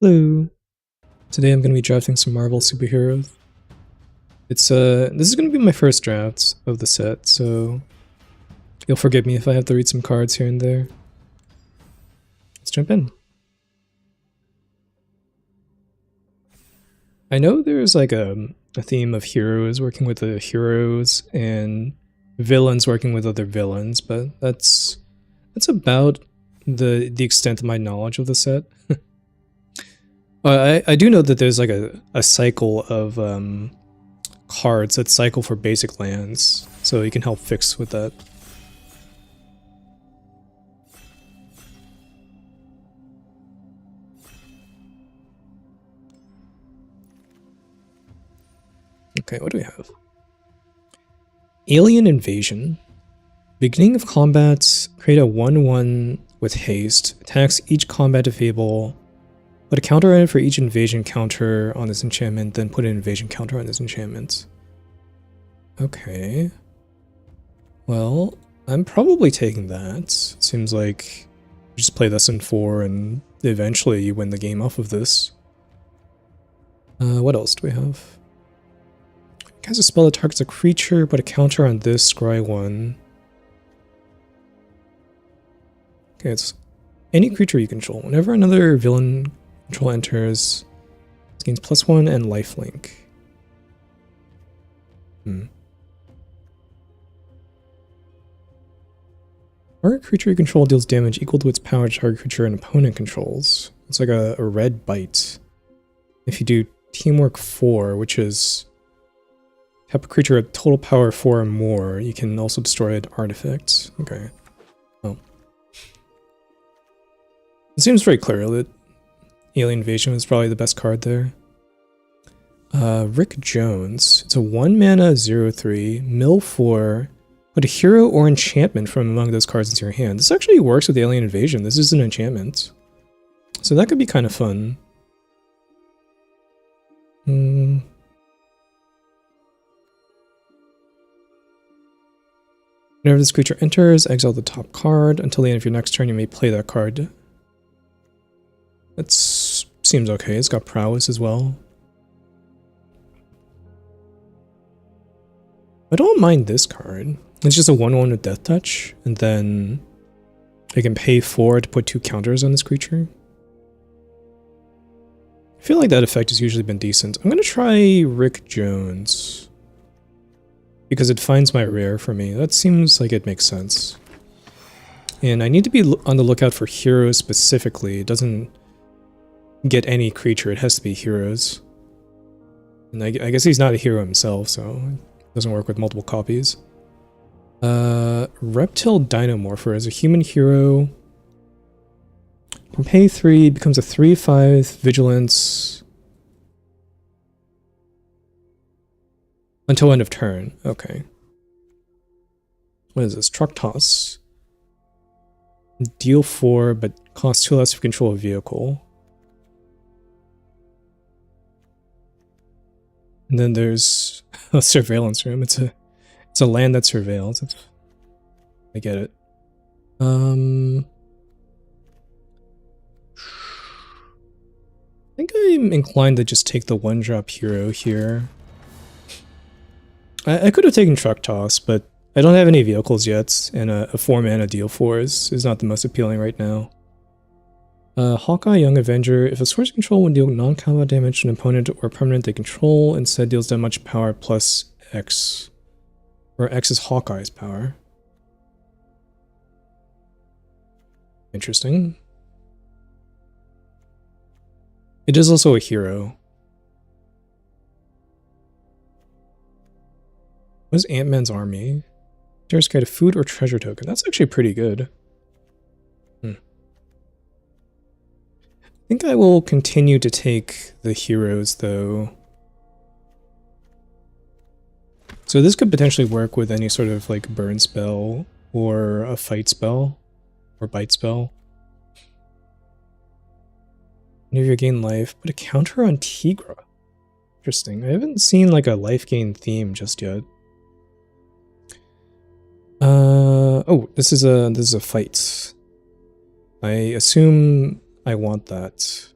Hello. Today I'm going to be drafting some Marvel superheroes. This is going to be my first draft of the set, so you'll forgive me if I have to read some cards here and there. Let's jump in. I know there's like a theme of heroes working with the heroes and villains working with other villains, but that's about the extent of my knowledge of the set. I do know that there's like a cycle of cards that cycle for basic lands, so you can help fix with that. Okay, what do we have? Alien Invasion. Beginning of combat, create a 1/1 with haste. Attacks each combat table. Put a counter on it for each invasion counter on this enchantment, then put an invasion counter on this enchantment. Okay. Well, I'm probably taking that. Seems like you just play this in 4 and eventually you win the game off of this. What else do we have? Cast a spell that targets a creature, put a counter on this, scry 1. Okay, it's any creature you control. Whenever another villain control enters, it gains +1 and lifelink. Target creature you control deals damage equal to its power to target creature an opponent controls. It's like a red bite. If you do Teamwork 4, which is tap a creature at total power 4 or more, you can also destroy an artifact. Okay. Well. It seems very clear that Alien Invasion is probably the best card there. Rick Jones. It's a 1-mana 0/3, mill 4. Put a hero or enchantment from among those cards into your hand. This actually works with Alien Invasion. This is an enchantment. So that could be kind of fun. Whenever this creature enters, exile the top card. Until the end of your next turn, you may play that card. That seems okay. It's got prowess as well. I don't mind this card. It's just a 1/1 with Death Touch, and then I can pay 4 to put 2 counters on this creature. I feel like that effect has usually been decent. I'm going to try Rick Jones, because it finds my rare for me. That seems like it makes sense. And I need to be on the lookout for heroes specifically. It doesn't get any creature, it has to be heroes. And I guess he's not a hero himself, so it doesn't work with multiple copies. Reptile Dinomorpher is a human hero. Can pay 3, becomes a 3/5 vigilance until end of turn. Okay. What is this? Truck Toss. Deal 4, but costs 2 less to control a vehicle. And then there's a surveillance room. It's a land that surveils. I get it. I think I'm inclined to just take the 1-drop hero here. I could have taken Truck Toss, but I don't have any vehicles yet, and a 4-mana deal 4 is not the most appealing right now. Hawkeye Young Avenger. If a source control would deal non-combat damage to an opponent or permanent they control, instead deals that much power plus X. Where X is Hawkeye's power. Interesting. It is also a hero. What is Ant-Man's army? There's a food or treasure token. That's actually pretty good. I think I will continue to take the heroes, though. So this could potentially work with any sort of like burn spell or a fight spell or bite spell. Whenever you gain life, put a counter on Tigra. Interesting. I haven't seen like a life gain theme just yet. Oh, this is a fight. I assume I want that.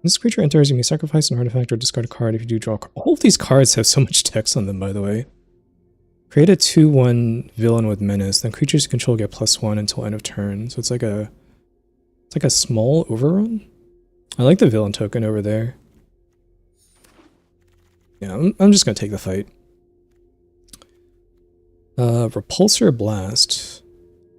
This creature enters, you may sacrifice an artifact or discard a card. If you do, draw a card. All of these cards have so much text on them, by the way. Create a 2/1 villain with menace. Then creatures you control get +1 until end of turn. So it's like a small overrun. I like the villain token over there. Yeah, I'm just gonna take the fight. Repulsor Blast.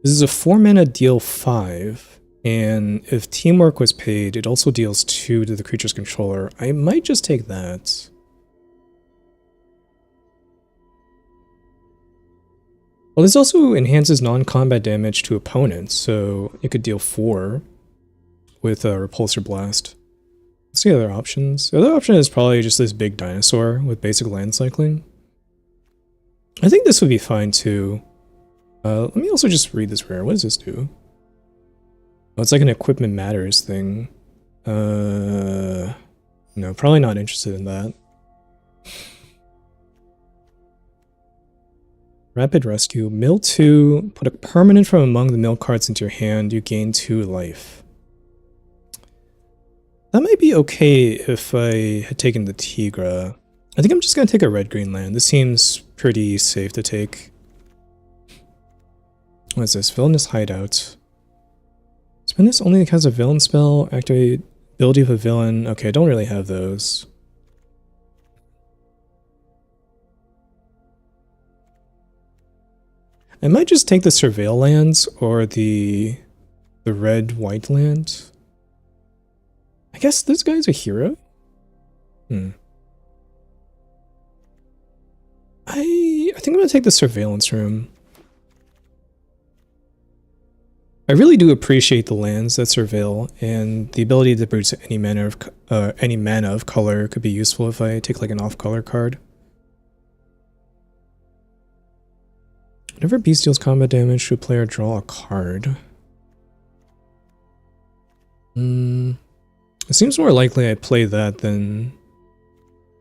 This is a 4-mana deal 5, and if Teamwork was paid, it also deals 2 to the creature's controller. I might just take that. Well, this also enhances non-combat damage to opponents, so it could deal 4 with Repulsor Blast. Let's see other options. The other option is probably just this big dinosaur with basic land cycling. I think this would be fine too. Let me also just read this rare. What does this do? Oh, it's like an equipment matters thing. No, probably not interested in that. Rapid Rescue. Mill 2. Put a permanent from among the mill cards into your hand. You gain 2 life. That might be okay if I had taken the Tigra. I think I'm just going to take a red-green land. This seems pretty safe to take. What is this? Villainous Hideout. Spend this only has a villain spell. Activate ability of a villain. Okay, I don't really have those. I might just take the Surveil lands or the red-white land. I guess this guy's a hero? I think I'm going to take the Surveillance Room. I really do appreciate the lands that surveil, and the ability to produce any mana of color could be useful if I take like an off-color card. Whenever a beast deals combat damage to a player, draw a card. It seems more likely I play that than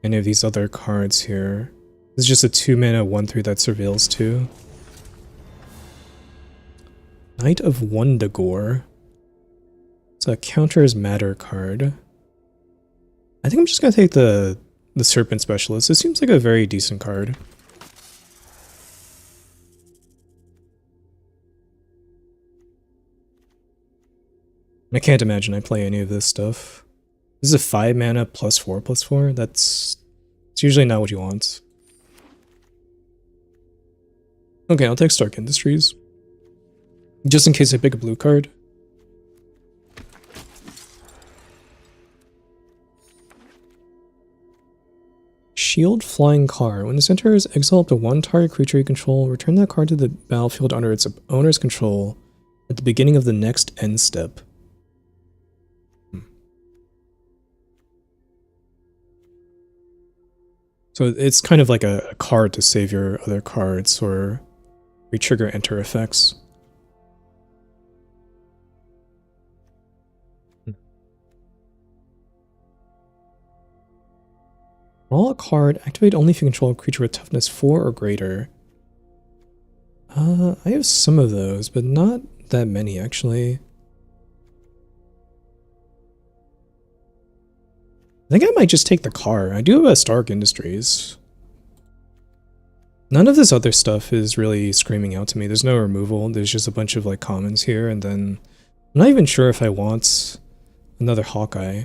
any of these other cards here. This is just a 2-mana 1/3 that surveils too. Knight of Wundagore. It's a counters matter card. I think I'm just gonna take the Serpent Specialist. It seems like a very decent card. I can't imagine I play any of this stuff. This is a 5-mana +4/+4. It's usually not what you want. Okay, I'll take Stark Industries. Just in case I pick a blue card. Shield Flying Car. When this enters, exile up to 1 target creature you control. Return that card to the battlefield under its owner's control at the beginning of the next end step. So it's kind of like a card to save your other cards or re-trigger enter effects. Draw a card. Activate only if you control a creature with toughness 4 or greater. I have some of those, but not that many actually. I think I might just take the car. I do have a Stark Industries. None of this other stuff is really screaming out to me. There's no removal. There's just a bunch of like commons here, and then I'm not even sure if I want another Hawkeye.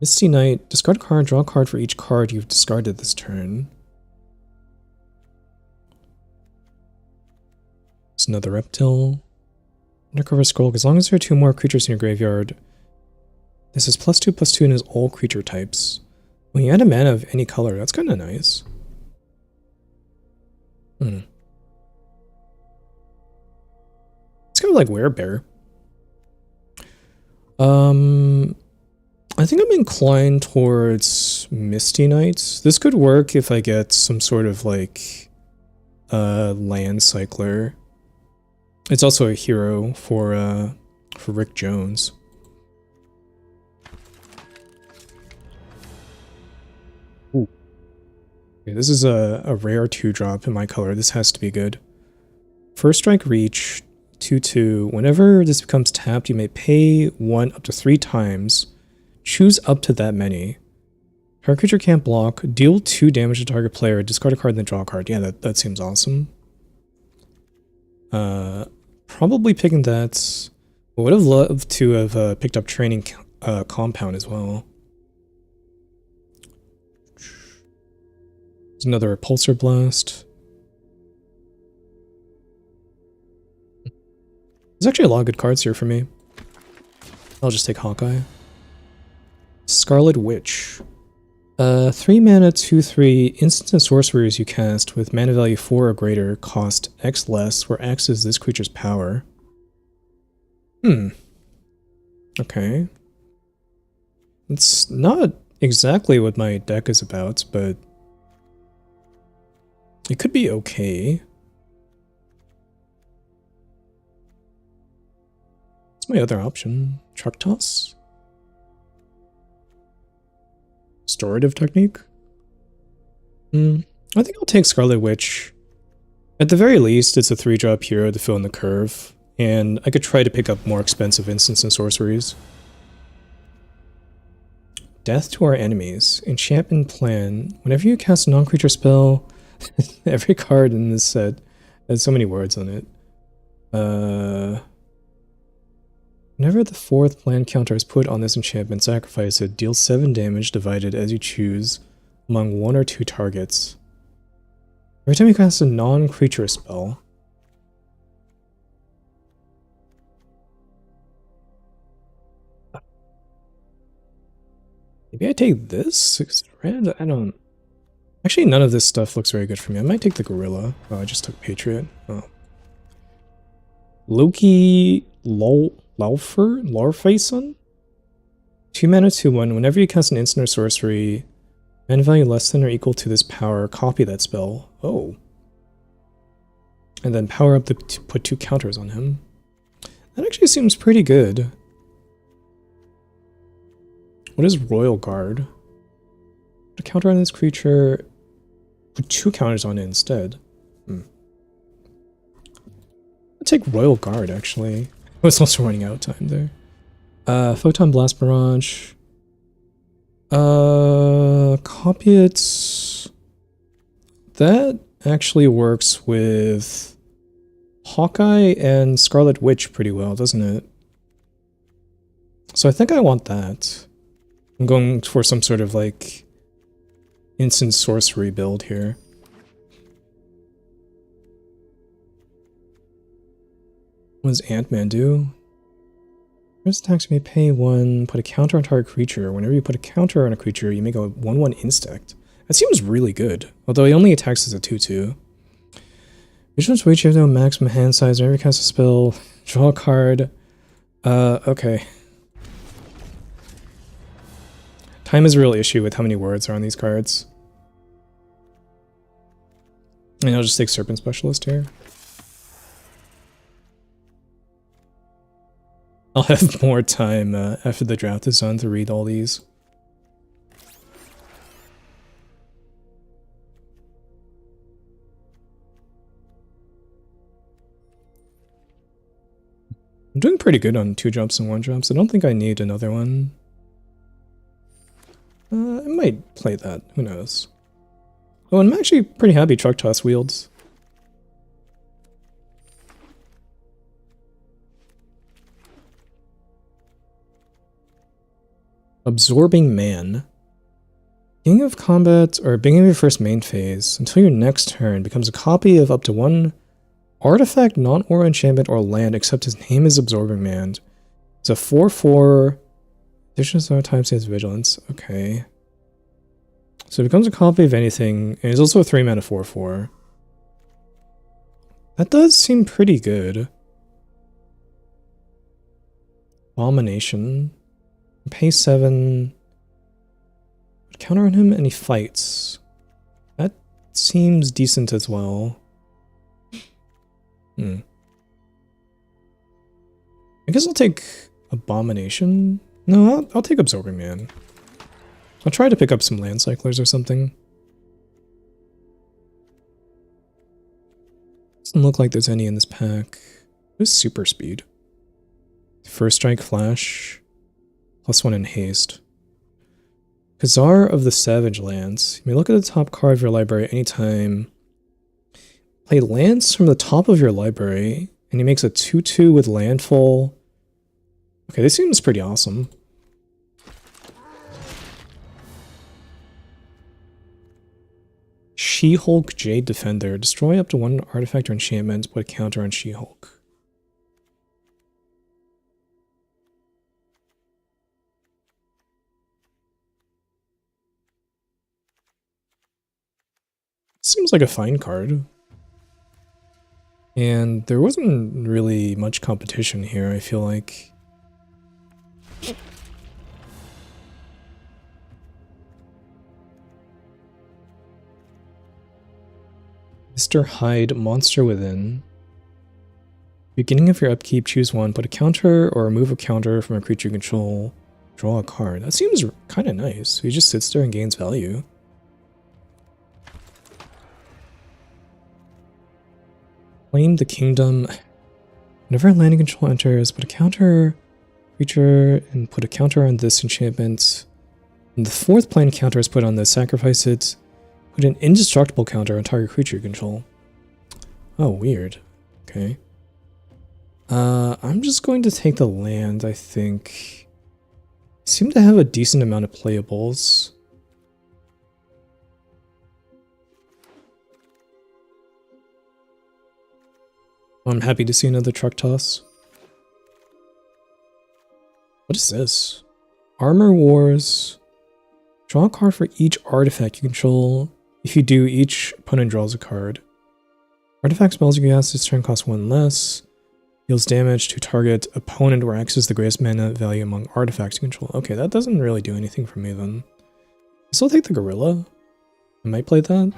Misty Knight. Discard a card, draw a card for each card you've discarded this turn. It's another Reptile. Undercover Scroll. As long as there are 2 more creatures in your graveyard, this is +2/+2 and is all creature types. When you add a mana of any color, that's kind of nice. It's kind of like Werebear. I think I'm inclined towards Misty Knights. This could work if I get some sort of like land cycler. It's also a hero for Rick Jones. Ooh. Okay, this is a rare 2-drop in my color. This has to be good. First Strike Reach. 2/2. Whenever this becomes tapped, you may pay 1 up to 3 times. Choose up to that many. Target creature can't block. Deal 2 damage to target player. Discard a card, then draw a card. Yeah, that seems awesome. Probably picking that. I would have loved to have picked up Training Compound as well. There's another Repulsor Blast. There's actually a lot of good cards here for me. I'll just take Hawkeye. Scarlet Witch. 3 mana, 2/3, instant and sorceries you cast with mana value 4 or greater cost X less, where X is this creature's power. Okay. It's not exactly what my deck is about, but it could be okay. What's my other option? Truck Toss? Restorative Technique? I think I'll take Scarlet Witch. At the very least, it's a 3-drop hero to fill in the curve, and I could try to pick up more expensive instants and sorceries. Death to our enemies. Enchantment Plan. Whenever you cast a non-creature spell, every card in this set has so many words on it. Whenever the 4th plan counter is put on this enchantment, sacrifice it. Deal 7 damage divided as you choose among 1 or 2 targets. Every time you cast a non-creature spell. Maybe I take this? It's red? I don't... Actually, none of this stuff looks very good for me. I might take the Gorilla. Oh, I just took Patriot. Oh. Loki... Laurfason? 2 mana, 2/1. Whenever you cast an instant or sorcery, mana value less than or equal to this power, copy that spell. Oh. And then power up to put 2 counters on him. That actually seems pretty good. What is Royal Guard? Put a counter on this creature, put 2 counters on it instead. I'll take Royal Guard, actually. I was also running out of time there. Photon Blast Barrage. Copy it. That actually works with Hawkeye and Scarlet Witch pretty well, doesn't it? So I think I want that. I'm going for some sort of like instant sorcery build here. What does Ant-Man do? First attacks may pay 1, put a counter on target creature. Whenever you put a counter on a creature, you make a 1/1 insect. That seems really good, although he only attacks as a 2/2. Vigilance Wage, you have no maximum hand size. Whenever you cast a spell, draw a card. Okay. Time is a real issue with how many words are on these cards. And I'll just take Serpent Specialist here. I'll have more time after the draft is done to read all these. I'm doing pretty good on 2-drops and 1-drops. I don't think I need another one. I might play that. Who knows? Oh, and I'm actually pretty happy Truck Toss wields. Absorbing Man. Beginning of combat, or beginning of your first main phase, until your next turn, becomes a copy of up to 1 artifact, non-aura enchantment, or land, except his name is Absorbing Man. It's a 4/4. Additional types has vigilance. Okay. So it becomes a copy of anything, and it's also a 3 mana 4/4. That does seem pretty good. Abomination. Pay 7. Counter on him and he fights. That seems decent as well. I guess I'll take Abomination. No, I'll take Absorbing Man. I'll try to pick up some Land Cyclers or something. Doesn't look like there's any in this pack. What is super speed? First strike flash, +1 in haste. Khazar of the Savage Lands. You may look at the top card of your library anytime. Play lands from the top of your library, and he makes a 2/2 with landfall. Okay, this seems pretty awesome. She-Hulk Jade Defender. Destroy up to 1 artifact or enchantment, put a counter on She-Hulk. Seems like a fine card. And there wasn't really much competition here, I feel like. Mr. Hyde, Monster Within. Beginning of your upkeep, choose one, put a counter or remove a counter from a creature you control. Draw a card. That seems kind of nice. He just sits there and gains value. Claim the Kingdom. Whenever a landing control enters, put a counter creature and put a counter on this enchantment. And the 4th plane counter is put on this. Sacrifice it. Put an indestructible counter on target creature you control. Oh, weird. Okay. I'm just going to take the land, I think. Seem to have a decent amount of playables. I'm happy to see another truck toss. What is this? Armor Wars. Draw a card for each artifact you control. If you do, each opponent draws a card. Artifact spells you cast this turn cost 1 less. Deals damage to target opponent or X is the greatest mana value among artifacts you control. Okay, that doesn't really do anything for me then. I still take the Gorilla. I might play that.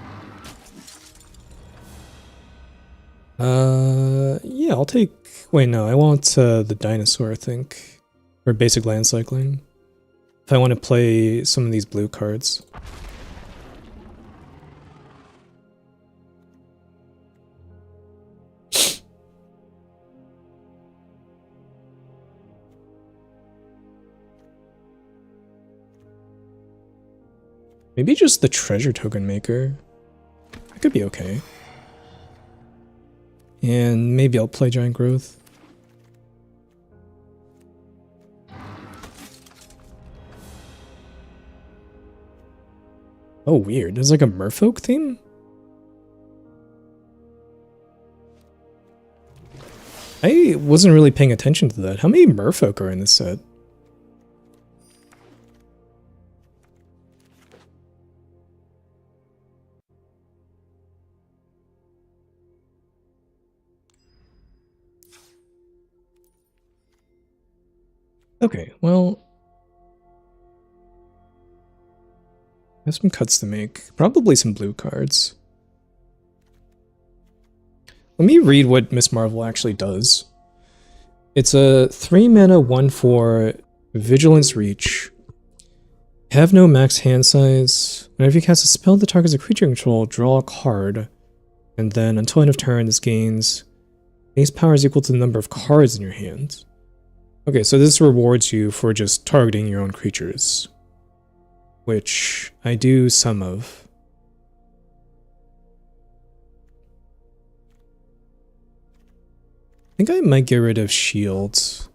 Yeah, I'll take... Wait, no, I want the Dinosaur, I think. For basic land cycling. If I want to play some of these blue cards. Maybe just the treasure token maker. That could be okay. And maybe I'll play Giant Growth. Oh, weird. There's like a merfolk theme? I wasn't really paying attention to that. How many merfolk are in this set? Okay, well... I have some cuts to make. Probably some blue cards. Let me read what Miss Marvel actually does. It's a 3-mana 1/4 Vigilance Reach. Have no max hand size. Whenever you cast a spell that targets a creature you control, draw a card. And then until end of turn, this gains base power is equal to the number of cards in your hand. Okay, so this rewards you for just targeting your own creatures. Which I do some of. I think I might get rid of shields.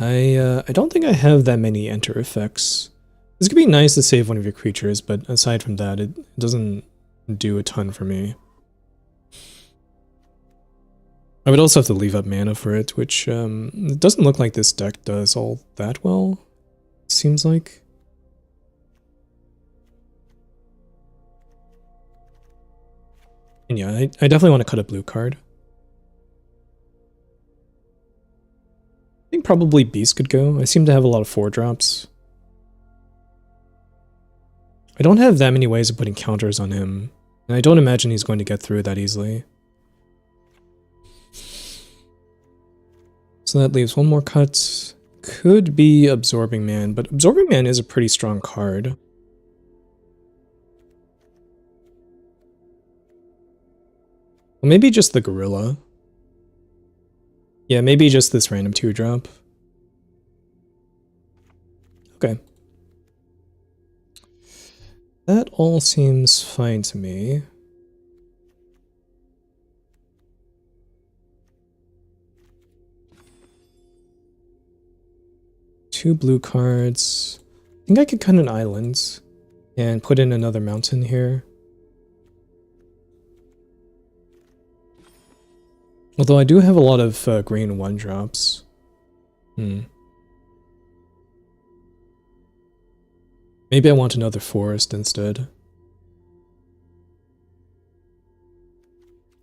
I don't think I have that many enter effects. This could be nice to save one of your creatures, but aside from that, it doesn't do a ton for me. I would also have to leave up mana for it, which it doesn't look like this deck does all that well, it seems like. And yeah, I definitely want to cut a blue card. I think probably Beast could go. I seem to have a lot of 4-drops. I don't have that many ways of putting counters on him, and I don't imagine he's going to get through that easily. So that leaves one more cut. Could be Absorbing Man, but Absorbing Man is a pretty strong card. Well, maybe just the Gorilla. Yeah, maybe just this random 2-drop. Okay. That all seems fine to me. Two blue cards. I think I could cut an island and put in another mountain here. Although I do have a lot of green 1-drops. Maybe I want another forest instead.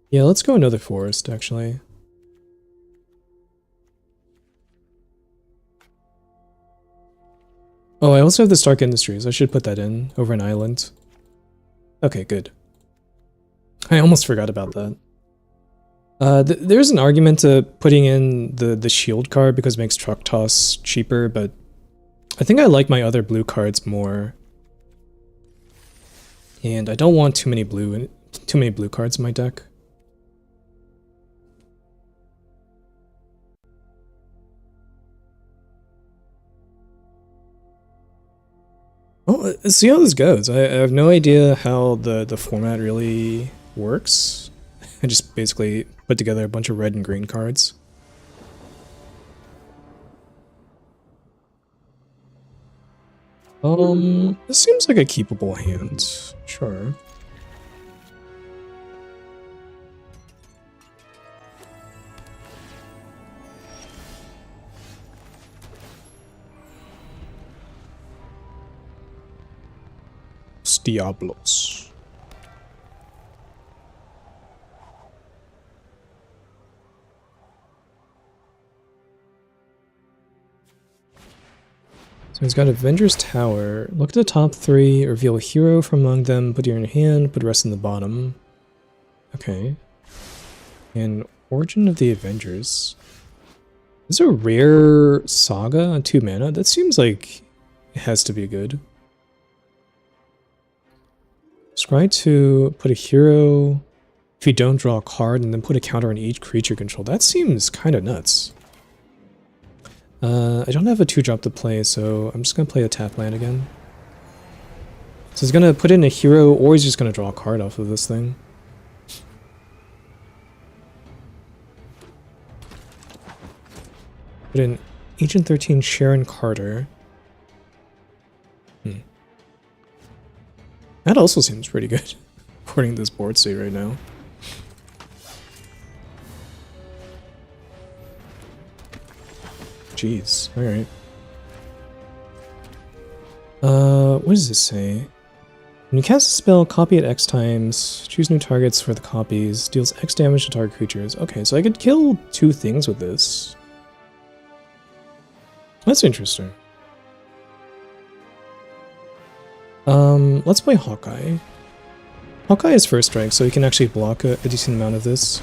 Yeah, let's go another forest, actually. Oh, I also have the Stark Industries. I should put that in over an island. Okay, good. I almost forgot about that. There's an argument to putting in the shield card because it makes truck toss cheaper, but I think I like my other blue cards more. And I don't want too many blue cards in my deck. Well, let's see how this goes. I have no idea how the format really works. I just basically put together a bunch of red and green cards. This seems like a keepable hand. Sure. Diablos. So he's got Avenger's Tower. Look at the top 3, reveal a hero from among them, put it in your hand, put the rest in the bottom. Okay. And Origin of the Avengers. Is there a rare Saga on 2 mana? That seems like it has to be good. Scry 2, put a hero if you don't draw a card, and then put a counter on each creature control. That seems kind of nuts. I don't have a 2-drop to play, so I'm just going to play a tap land again. So he's going to put in a hero, or he's just going to draw a card off of this thing. Put in Agent 13 Sharon Carter. That also seems pretty good, according to this board state right now. Jeez, alright. What does this say? When you cast a spell, copy it X times, choose new targets for the copies, deals X damage to target creatures. Okay, so I could kill 2 things with this. That's interesting. Let's play Hawkeye. Hawkeye is first strike, so he can actually block a decent amount of this.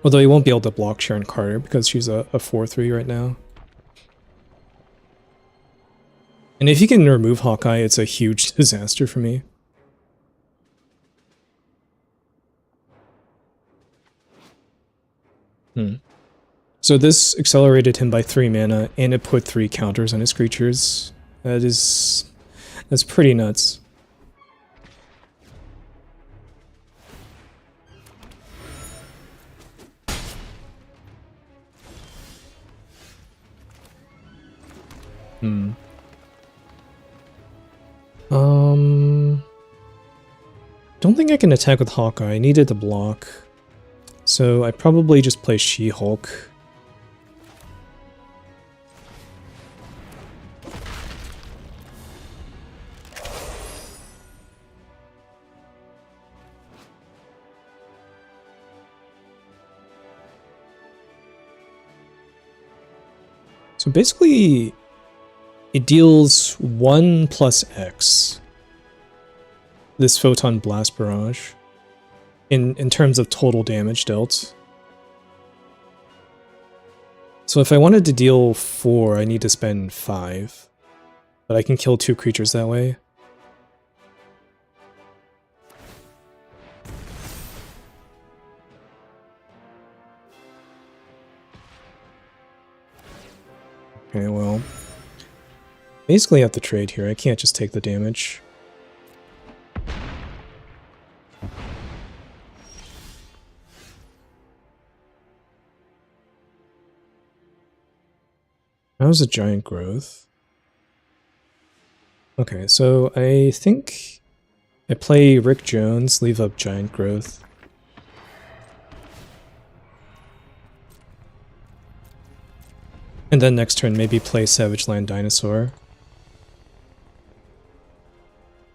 Although he won't be able to block Sharon Carter because she's a 4/3 right now. And if he can remove Hawkeye, it's a huge disaster for me. So this accelerated him by 3 mana, and it put 3 counters on his creatures. That's pretty nuts. Don't think I can attack with Hawkeye. I needed to block. So I probably just play She-Hulk. So basically, it deals 1 plus X. This Photon Blast Barrage. In terms of total damage dealt. So if I wanted to deal 4, I need to spend 5. But I can kill 2 creatures that way. Okay, well, basically I have to trade here. I can't just take the damage. That was a giant growth. Okay, so I think I play Rick Jones, leave up giant growth. And then next turn maybe play Savage Land Dinosaur.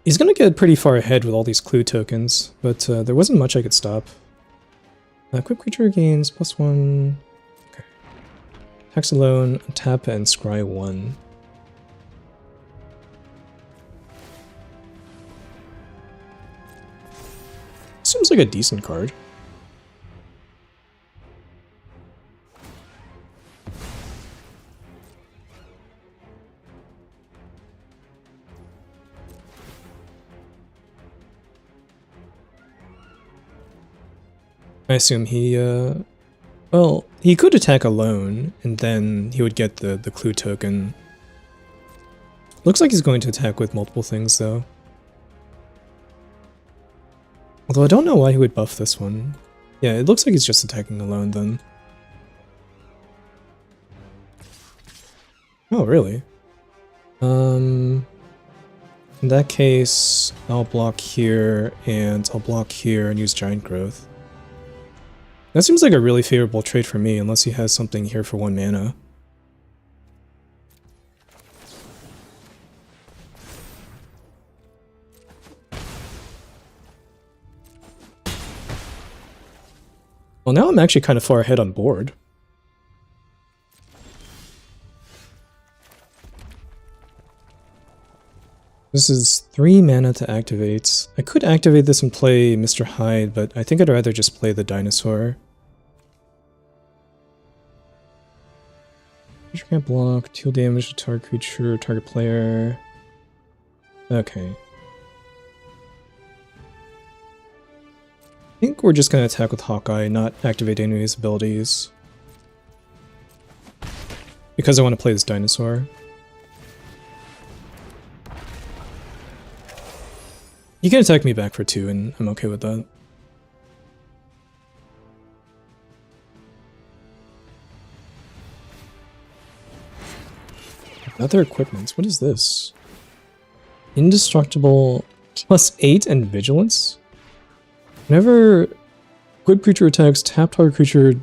He's gonna get pretty far ahead with all these clue tokens, but there wasn't much I could stop. Equip creature gains +1. Okay. Tax alone, tap and scry 1. Seems like a decent card. I assume he, well, he could attack alone, and then he would get the clue token. Looks like he's going to attack with multiple things, though. Although I don't know why he would buff this one. Yeah, it looks like he's just attacking alone, then. Oh, really? In that case, I'll block here, and I'll block here and use Giant Growth. That seems like a really favorable trade for me, unless he has something here for 1 mana. Well, now I'm actually kind of far ahead on board. This is 3 mana to activate. I could activate this and play Mr. Hyde, but I think I'd rather just play the dinosaur. Creature can't block, deal damage to target creature, target player. Okay. I think we're just gonna attack with Hawkeye, not activate any of his abilities. Because I want to play this dinosaur. You can attack me back for 2, and I'm okay with that. Other equipments. What is this? Indestructible +8 and vigilance? Whenever good creature attacks, tap target creature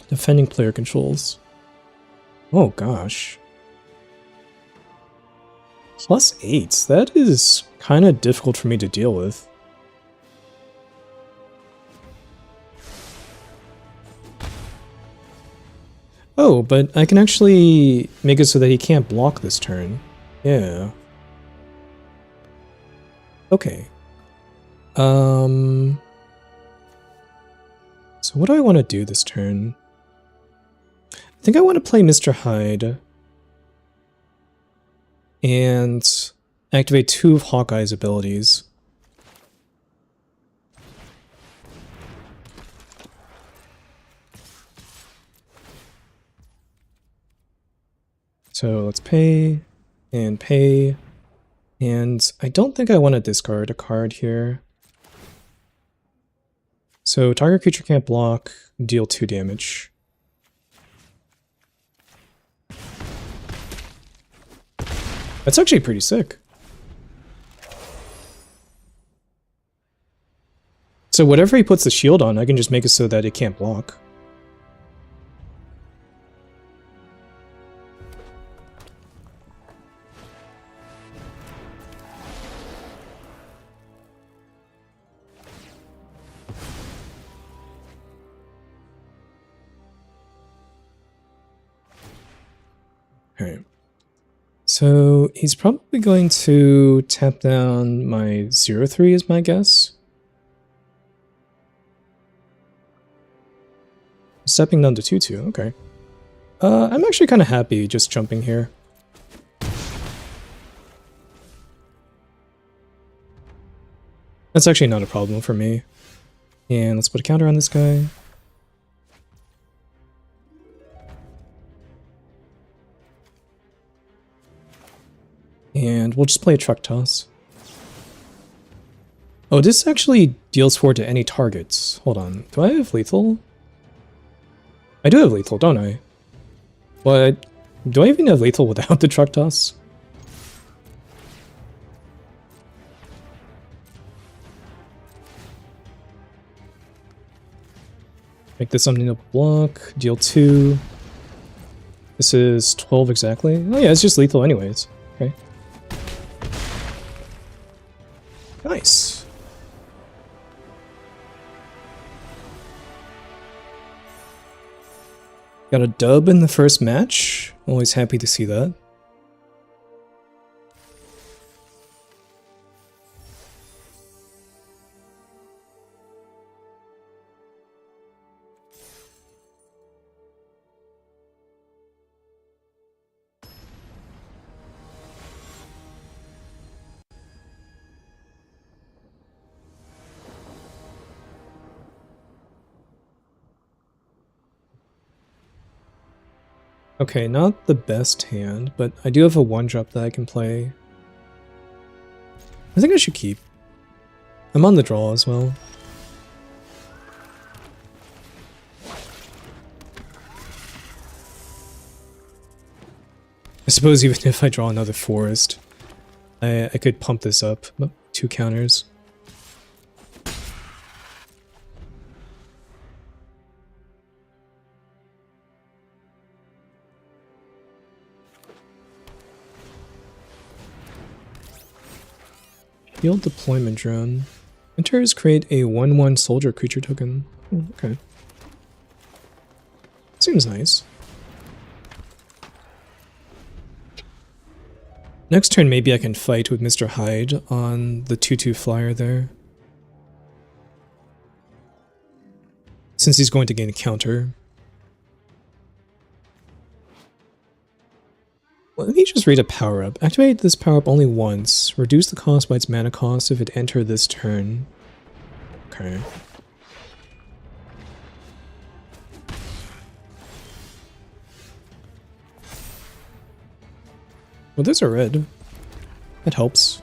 defending player controls. Oh gosh. +8. That is kind of difficult for me to deal with. Oh, but I can actually make it so that he can't block this turn. Yeah. Okay. So what do I want to do this turn? I think I want to play Mr. Hyde and activate 2 of Hawkeye's abilities. So let's pay, and I don't think I want to discard a card here. So target creature can't block, deal 2 damage. That's actually pretty sick. So whatever he puts the shield on, I can just make it so that it can't block. Alright. So he's probably going to tap down my 0/3 is my guess. Stepping down to 2/2, okay. I'm actually kind of happy just jumping here. That's actually not a problem for me. And let's put a counter on this guy. And we'll just play a truck toss. Oh, this actually deals 4 to any targets. Hold on. Do I have lethal? I do have lethal, don't I? What? Do I even have lethal without the truck toss? Make this something to block. Deal 2. This is 12 exactly. Oh yeah, it's just lethal anyways. Okay. Nice. Got a dub in the first match. Always happy to see that. Okay, not the best hand, but I do have a 1-drop that I can play. I think I should keep. I'm on the draw as well. I suppose even if I draw another forest, I could pump this up. 2 counters. Field deployment drone. Enters create a 1/1 soldier creature token. Oh, okay. Seems nice. Next turn maybe I can fight with Mr. Hyde on the 2/2 flyer there. Since he's going to gain a counter. Let me just read a power-up. Activate this power-up only once. Reduce the cost by its mana cost if it entered this turn. Okay. Well, those are red. That helps.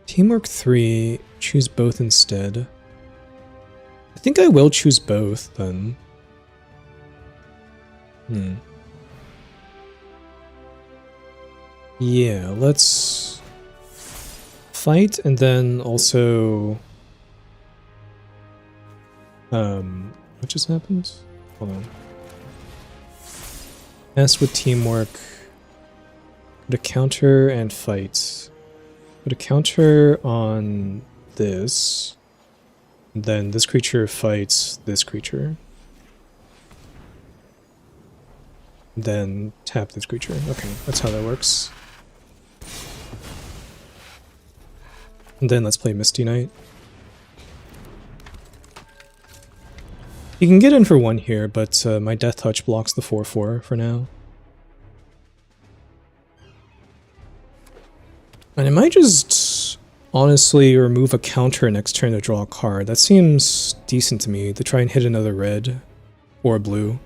Teamwork 3. Choose both instead. I think I will choose both, then. Yeah, let's fight and then also what just happened? Hold on. Mess with teamwork. Put a counter and fight. Put a counter on this. And then this creature fights this creature. Then tap this creature. Okay, that's how that works. And then let's play Misty Knight. You can get in for 1 here, but my Death Touch blocks the 4/4 for now. And I might just honestly remove a counter next turn to draw a card. That seems decent to me, to try and hit another red or blue.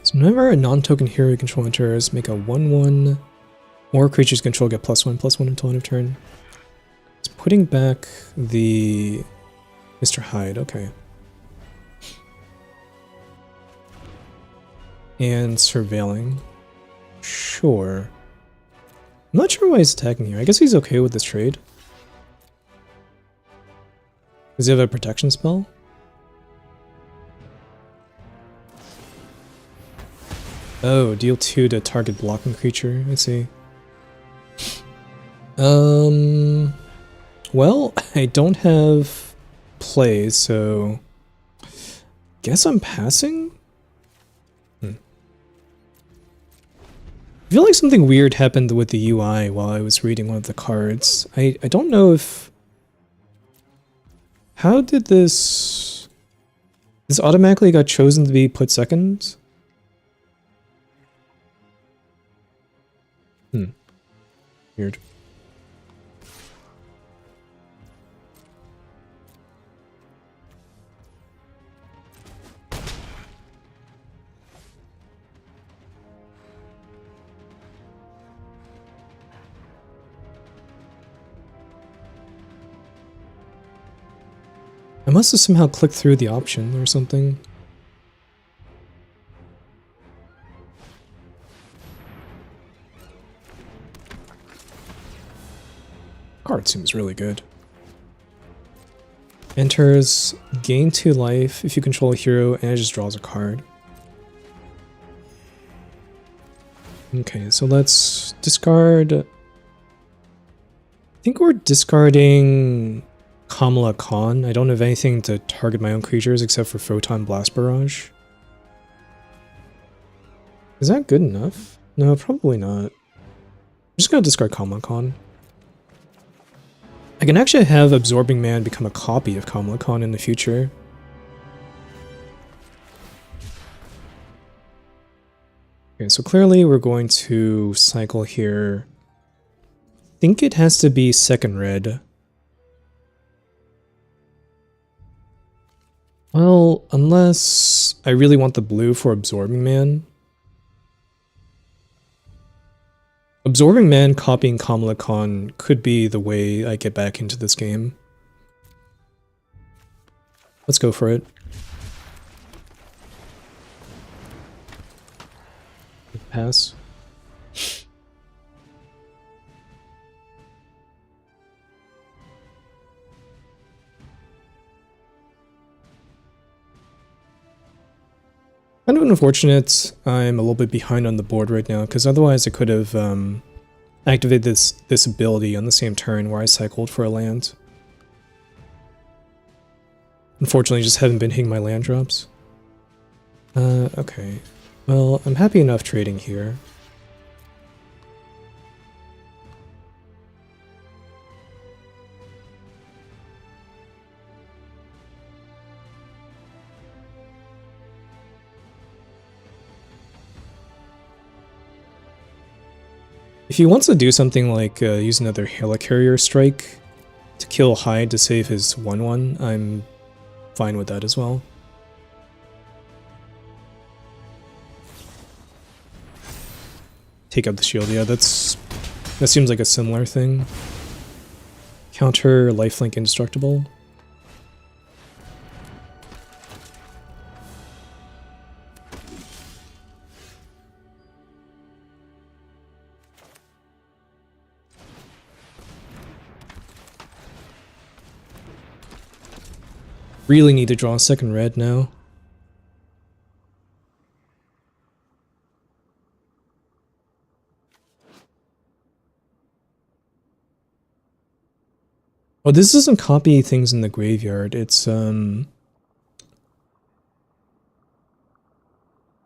So whenever a non-token hero you control enters, make a 1/1 or creatures control get +1/+1 until end of turn. It's putting back the Mr. Hyde, okay. And surveilling. Sure. I'm not sure why he's attacking here. I guess he's okay with this trade. Does he have a protection spell? Oh, deal 2 to target blocking creature. I see. Well, I don't have plays, so guess I'm passing? I feel like something weird happened with the UI while I was reading one of the cards. I don't know if How did this... This automatically got chosen to be put second? Weird. I must have somehow clicked through the option or something. Card seems really good. Enters, gain 2 life if you control a hero, and it just draws a card. Okay, so let's discard... I think we're discarding Kamala Khan. I don't have anything to target my own creatures except for Photon Blast Barrage. Is that good enough? No, probably not. I'm just gonna discard Kamala Khan. I can actually have Absorbing Man become a copy of Kamala Khan in the future. Okay, so clearly we're going to cycle here. I think it has to be second red. Well, unless I really want the blue for Absorbing Man. Absorbing Man copying Kamala Khan could be the way I get back into this game. Let's go for it. Pass. Kind of unfortunate I'm a little bit behind on the board right now, because otherwise I could have activated this ability on the same turn where I cycled for a land. Unfortunately, just haven't been hitting my land drops. Okay. Well, I'm happy enough trading here. If he wants to do something like use another Helicarrier Strike to kill Hyde to save his 1/1, I'm fine with that as well. Take out the shield, yeah, that seems like a similar thing. Counter lifelink indestructible. Really need to draw a second red now. Oh, this doesn't copy things in the graveyard. It's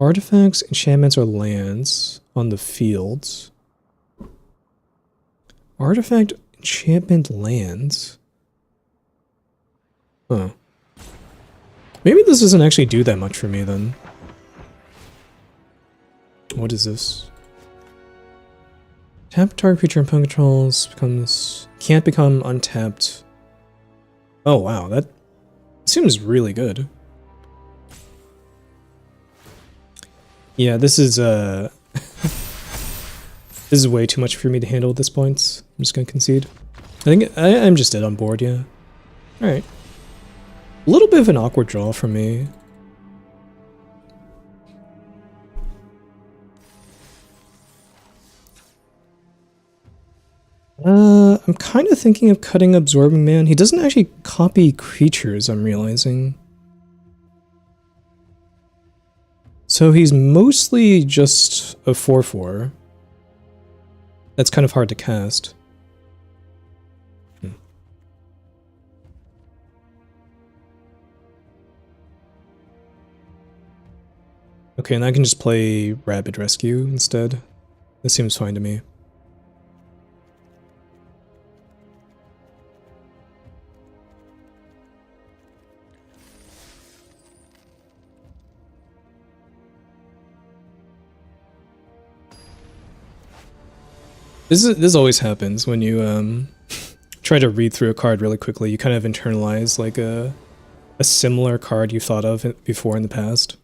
artifacts, enchantments, or lands on the fields. Artifact, enchantment, lands. Huh. Maybe this doesn't actually do that much for me then. What is this? Tap target creature and opponent controls can't become untapped. Oh wow, that seems really good. Yeah, this is this is way too much for me to handle at this point. I'm just gonna concede. I think I'm just dead on board, yeah. Alright. A little bit of an awkward draw for me. I'm kind of thinking of cutting Absorbing Man. He doesn't actually copy creatures, I'm realizing. So he's mostly just a 4/4. That's kind of hard to cast. Okay, and I can just play Rabid Rescue instead. This seems fine to me. This always happens when you try to read through a card really quickly. You kind of internalize like a similar card you thought of before in the past.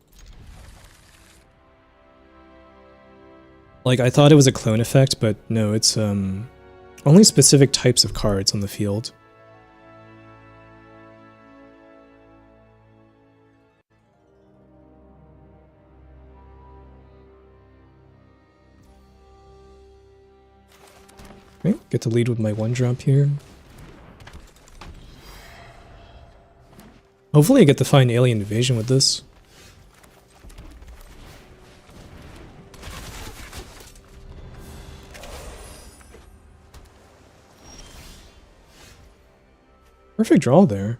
Like I thought it was a clone effect, but no, it's only specific types of cards on the field. Okay, get to lead with my 1-drop here. Hopefully I get to find Alien Invasion with this. Perfect draw there.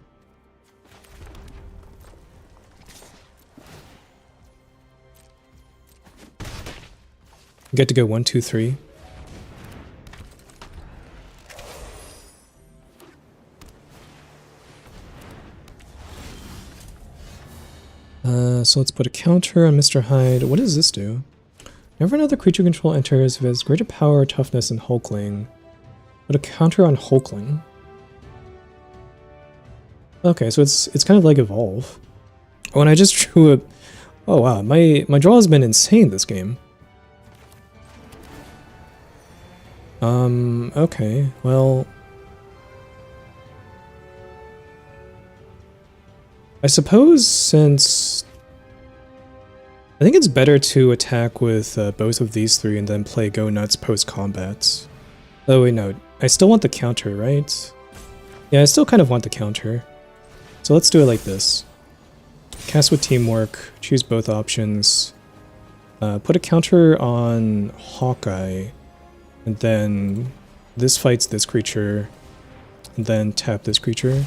Get to go 1, 2, 3. So let's put a counter on Mr. Hyde. What does this do? Whenever another creature control enters, if it has greater power, toughness, and hulkling, put a counter on hulkling. Okay, so it's kind of like evolve. Oh, and I just drew a... Oh wow, my draw has been insane this game. Okay, well... I suppose since... I think it's better to attack with both of these three and then play Go Nuts post-combat. Oh wait, no. I still want the counter, right? Yeah, I still kind of want the counter. So let's do it like this. Cast with Teamwork, choose both options. Put a counter on Hawkeye, and then this fights this creature, and then tap this creature.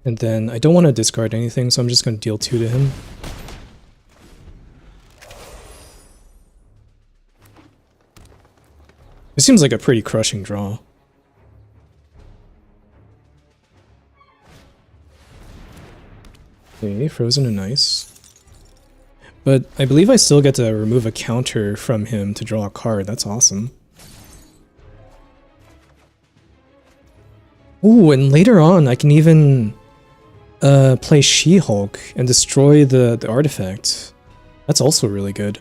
And then I don't want to discard anything, so I'm just going to deal 2 to him. It seems like a pretty crushing draw. Okay, Frozen and Ice. But I believe I still get to remove a counter from him to draw a card. That's awesome. Ooh, and later on I can even... play She-Hulk and destroy the artifact. That's also really good.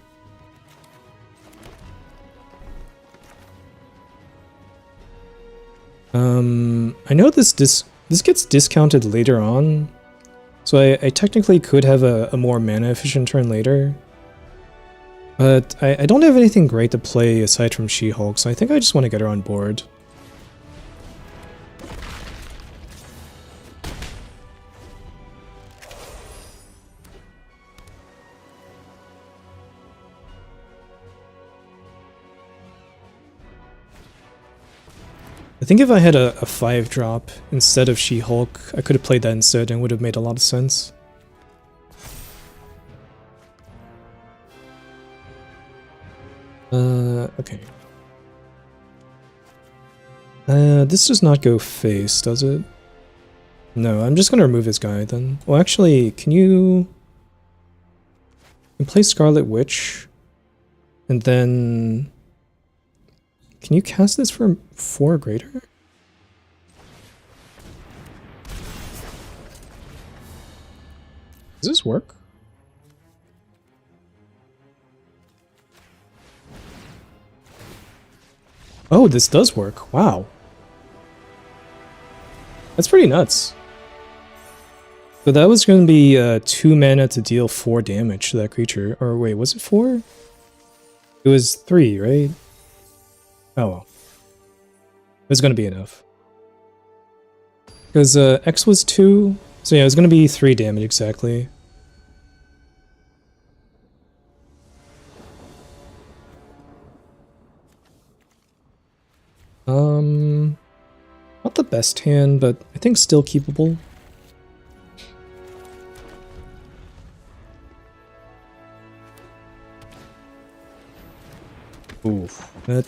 I know this gets discounted later on, so I technically could have a more mana efficient turn later. But I don't have anything great to play aside from She-Hulk, so I think I just want to get her on board. I think if I had a 5-drop instead of She-Hulk, I could have played that instead and would have made a lot of sense. Okay. This does not go face, does it? No, I'm just gonna remove his guy then. Well, actually, can you play Scarlet Witch, and then... Can you cast this for 4 greater? Does this work? Oh, this does work. Wow. That's pretty nuts. So that was going to be 2 mana to deal 4 damage to that creature. Or wait, was it 4? It was 3, right? Oh well. It was going to be enough. Because X was 2, so yeah, it was going to be 3 damage exactly. Not the best hand, but I think still keepable. Oof, that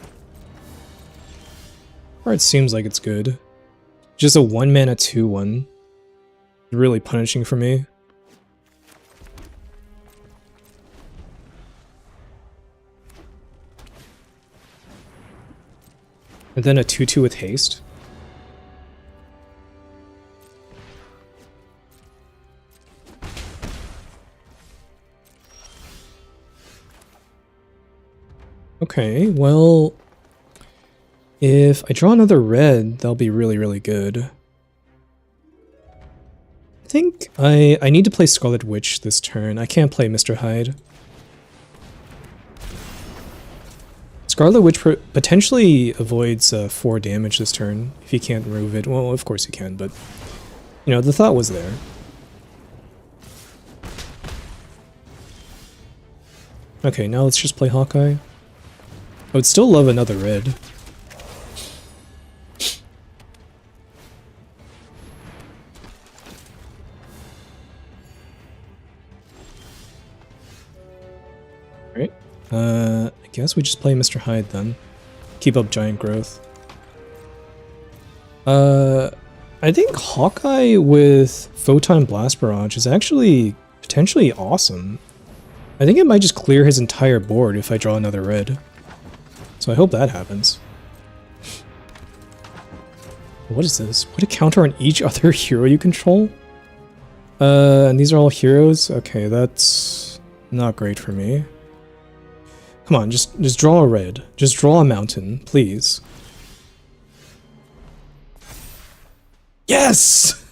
card seems like it's good. Just a 1 mana 2/1. Really punishing for me. And then a 2/2 with haste. Okay, well, if I draw another red, that'll be really, really good. I think I need to play Scarlet Witch this turn. I can't play Mr. Hyde. Scarlet Witch potentially avoids 4 damage this turn if you can't remove it. Well, of course you can, but you know, the thought was there. Okay, now let's just play Hawkeye. I would still love another red. Alright. I guess we just play Mr. Hyde then. Keep up giant growth. I think Hawkeye with Photon Blast Barrage is actually potentially awesome. I think it might just clear his entire board if I draw another red. So I hope that happens. What is this? Put a counter on each other hero you control? And these are all heroes? Okay, that's not great for me. Come on, just draw a red. Just draw a mountain, please. Yes!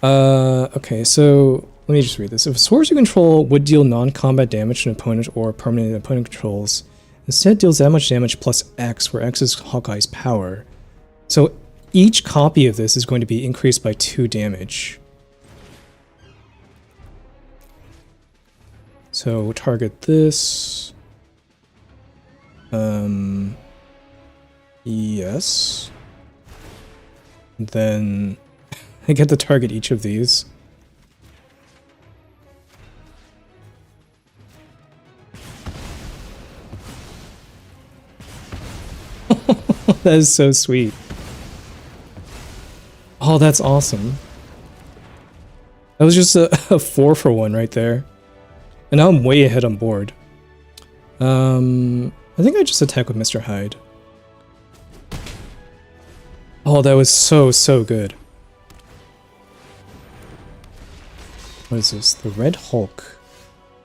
Okay, so let me just read this. If a source you control would deal non-combat damage to an opponent or permanent opponent controls, instead deals that much damage plus X, where X is Hawkeye's power. So each copy of this is going to be increased by 2 damage. So target this. Yes. Then I get to target each of these. That is so sweet. Oh, that's awesome. That was just a 4-for-1 right there. And now I'm way ahead on board. I think I just attack with Mr. Hyde. Oh, that was so good. What is this? The Red Hulk.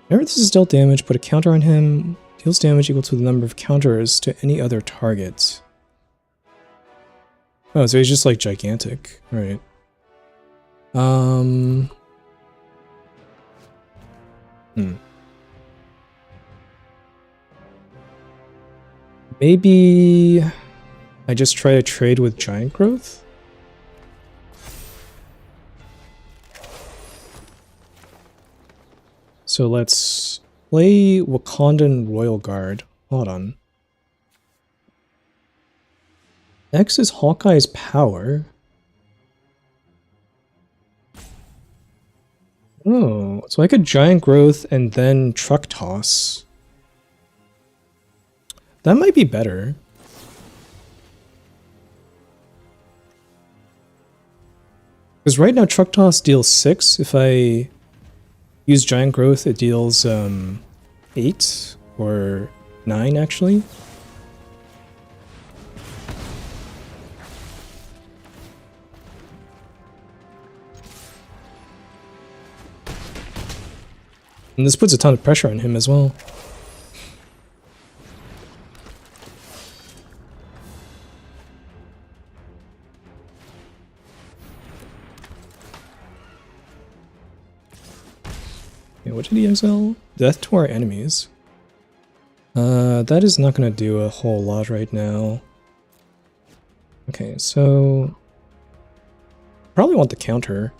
Whenever this is dealt damage, put a counter on him. Deals damage equal to the number of counters to any other target. Oh, so he's just like gigantic. Right. Maybe I just try to trade with giant growth? So let's play Wakandan Royal Guard. Hold on. X is Hawkeye's power. Oh, so I could giant growth and then truck toss. That might be better. Because right now truck toss deals 6. If I use giant growth, it deals 8 or 9 actually. And this puts a ton of pressure on him as well. Okay, what did he exile? Death to our enemies. That is not going to do a whole lot right now. Okay, so probably want the counter.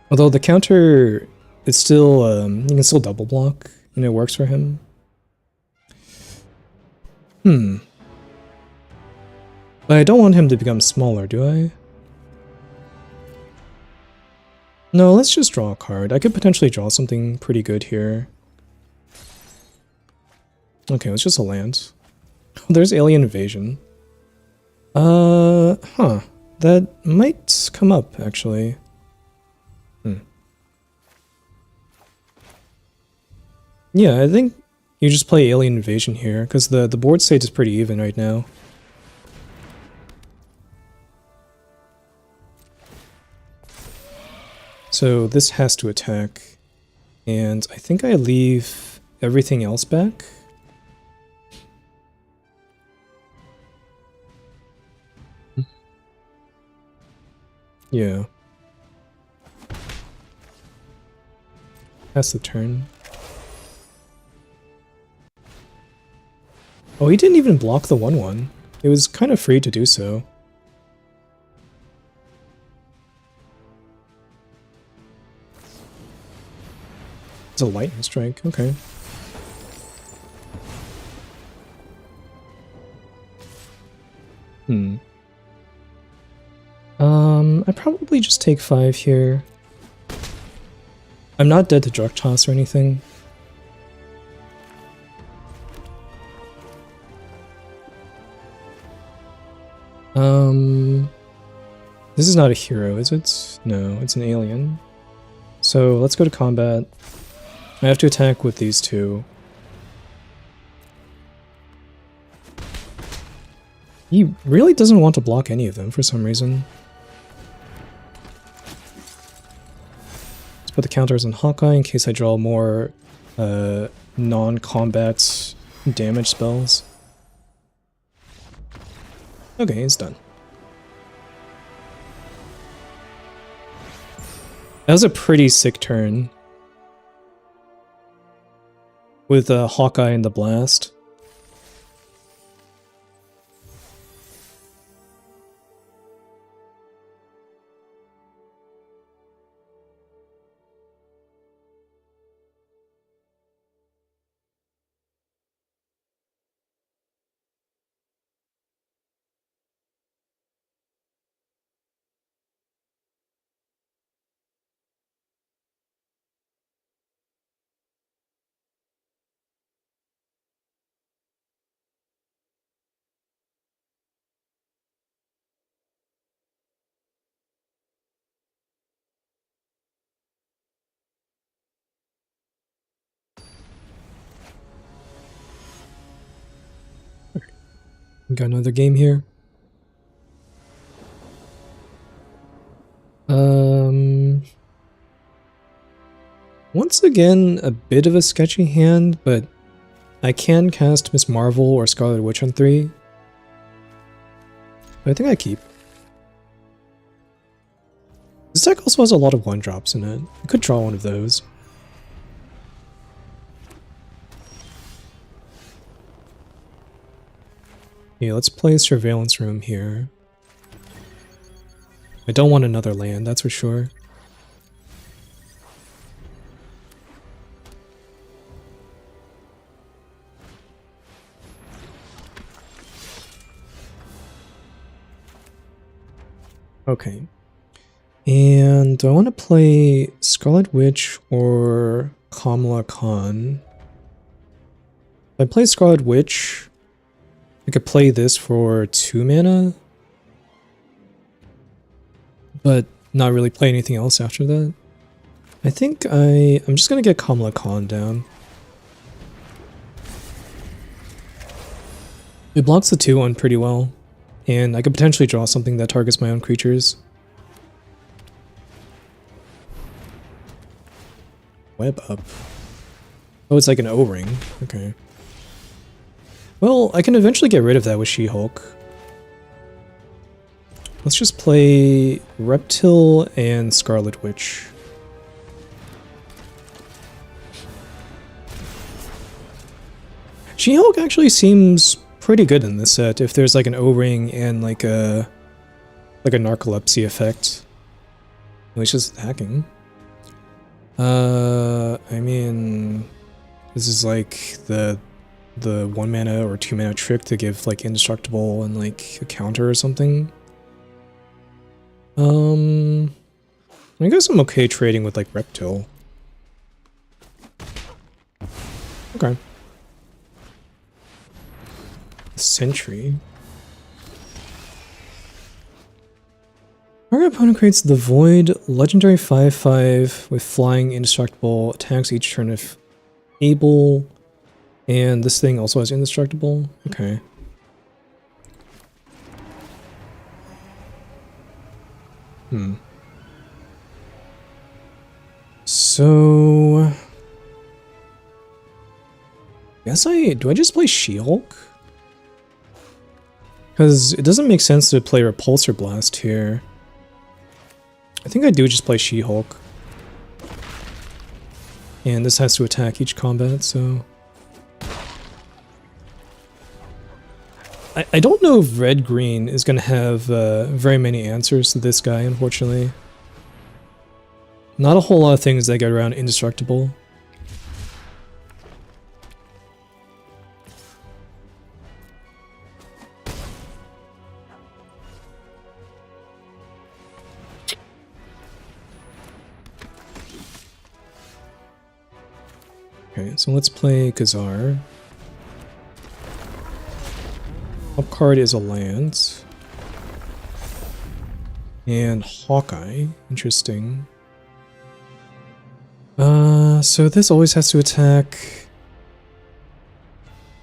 Although the counter is still, you can still double block, and it works for him. But I don't want him to become smaller, do I? No, let's just draw a card. I could potentially draw something pretty good here. Okay, it's just a land. There's Alien Invasion. Huh. That might come up, actually. Yeah, I think you just play Alien Invasion here, because the board state is pretty even right now. So this has to attack, and I think I leave everything else back. Yeah. That's the turn. Oh, he didn't even block the 1/1. It was kind of free to do so. It's a lightning strike, okay. I'd probably just take 5 here. I'm not dead to Drug Toss or anything. This is not a hero, is it? No, it's an alien. So let's go to combat. I have to attack with these two. He really doesn't want to block any of them for some reason. Let's put the counters on Hawkeye in case I draw more non-combat damage spells. Okay, it's done. That was a pretty sick turn. With Hawkeye and the Blast. Got another game here. Once again, a bit of a sketchy hand, but I can cast Miss Marvel or Scarlet Witch on 3. But I think I keep. This deck also has a lot of 1-drops in it. I could draw one of those. Yeah, let's play Surveillance Room here. I don't want another land, that's for sure. Okay. And do I want to play Scarlet Witch or Kamala Khan? If I play Scarlet Witch, I could play this for 2 mana, but not really play anything else after that. I think I'm just gonna get Kamala Khan down. It blocks the 2/1 pretty well, and I could potentially draw something that targets my own creatures. Web up. Oh, it's like an O-ring. Okay. Well, I can eventually get rid of that with She-Hulk. Let's just play Reptile and Scarlet Witch. She-Hulk actually seems pretty good in this set if there's like an O-ring and like a narcolepsy effect. Well, it's just hacking. I mean, this is like the 1 mana or 2 mana trick to give like indestructible and like a counter or something. I guess I'm okay trading with like Reptile. Okay. Sentry. Our opponent creates the Void, legendary 5/5 with flying indestructible, attacks each turn if able, and this thing also has indestructible. Okay. So do I just play She-Hulk? Because it doesn't make sense to play Repulsor Blast here. I think I do just play She-Hulk. And this has to attack each combat, so... I don't know if red-green is going to have very many answers to this guy, unfortunately. Not a whole lot of things that get around indestructible. Okay, so let's play Khazar. Top card is a land. And Hawkeye. Interesting. So this always has to attack.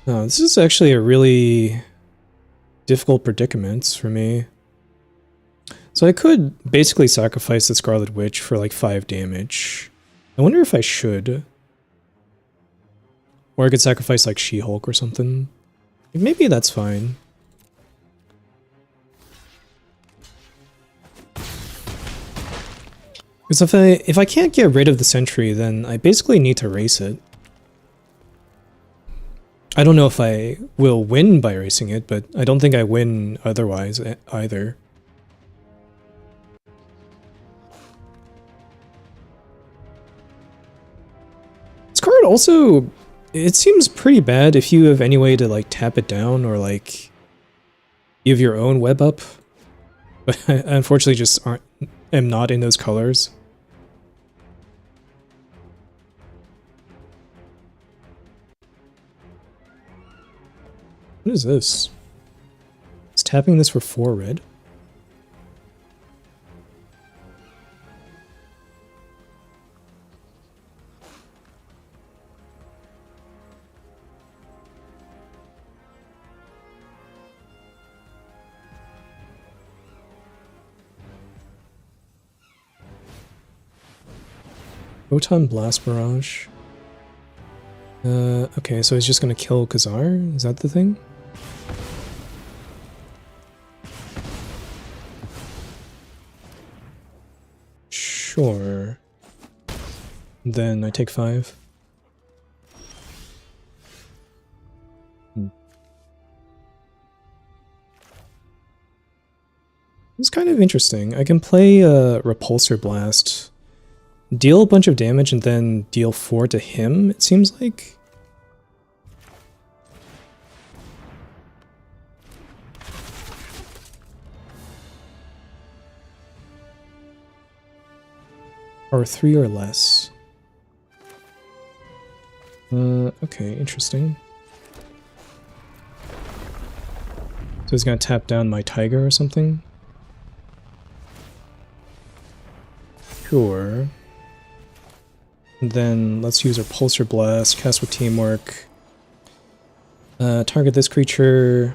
Oh, this is actually a really difficult predicament for me. So I could basically sacrifice the Scarlet Witch for like 5 damage. I wonder if I should. Or I could sacrifice like She-Hulk or something. Maybe that's fine. Because if I can't get rid of the Sentry, then I basically need to race it. I don't know if I will win by racing it, but I don't think I win otherwise either. This card also, it seems pretty bad if you have any way to like tap it down or like you have your own web up. But I unfortunately just am not in those colors. What is this? He's tapping this for 4 red. Photon Blast Barrage. Okay, so he's just gonna kill Khazar? Is that the thing? Sure. Then I take 5. It's kind of interesting. I can play Repulsor Blast, deal a bunch of damage, and then deal 4 to him, it seems like. Or 3 or less. Okay, interesting. So he's gonna tap down my Tiger or something? Sure. And then let's use our Pulsar Blast, cast with Teamwork. Target this creature.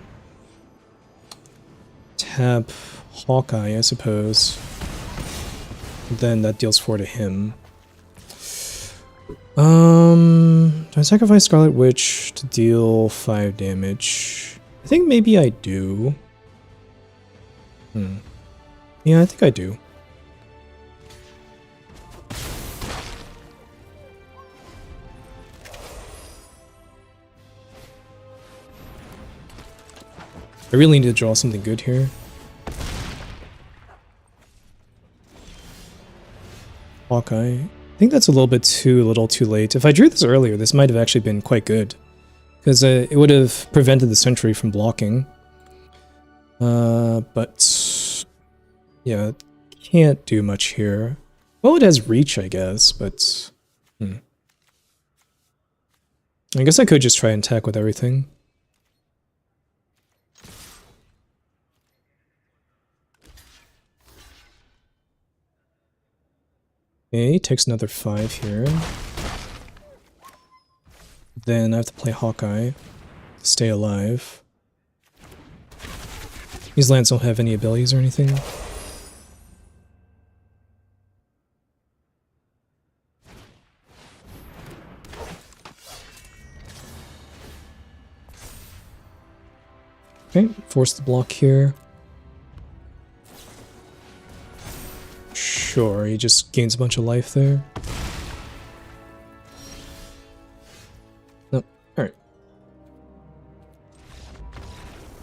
Tap Hawkeye, I suppose. Then that deals 4 to him. Do I sacrifice Scarlet Witch to deal 5 damage? I think maybe I do. Yeah, I think I do. I really need to draw something good here. Hawkeye. I think that's a little bit too late. If I drew this earlier, this might have actually been quite good. Because it would have prevented the Sentry from blocking. But... yeah, can't do much here. Well, it has reach, I guess, but... I guess I could just try and attack with everything. Okay, takes another 5 here. Then I have to play Hawkeye to stay alive. These lands don't have any abilities or anything. Okay, force the block here. Sure, he just gains a bunch of life there. Nope, alright.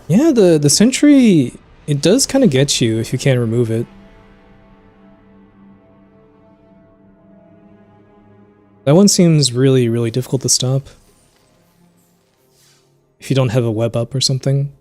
Yeah, the sentry, it does kind of get you if you can't remove it. That one seems really, really difficult to stop. If you don't have a web up or something.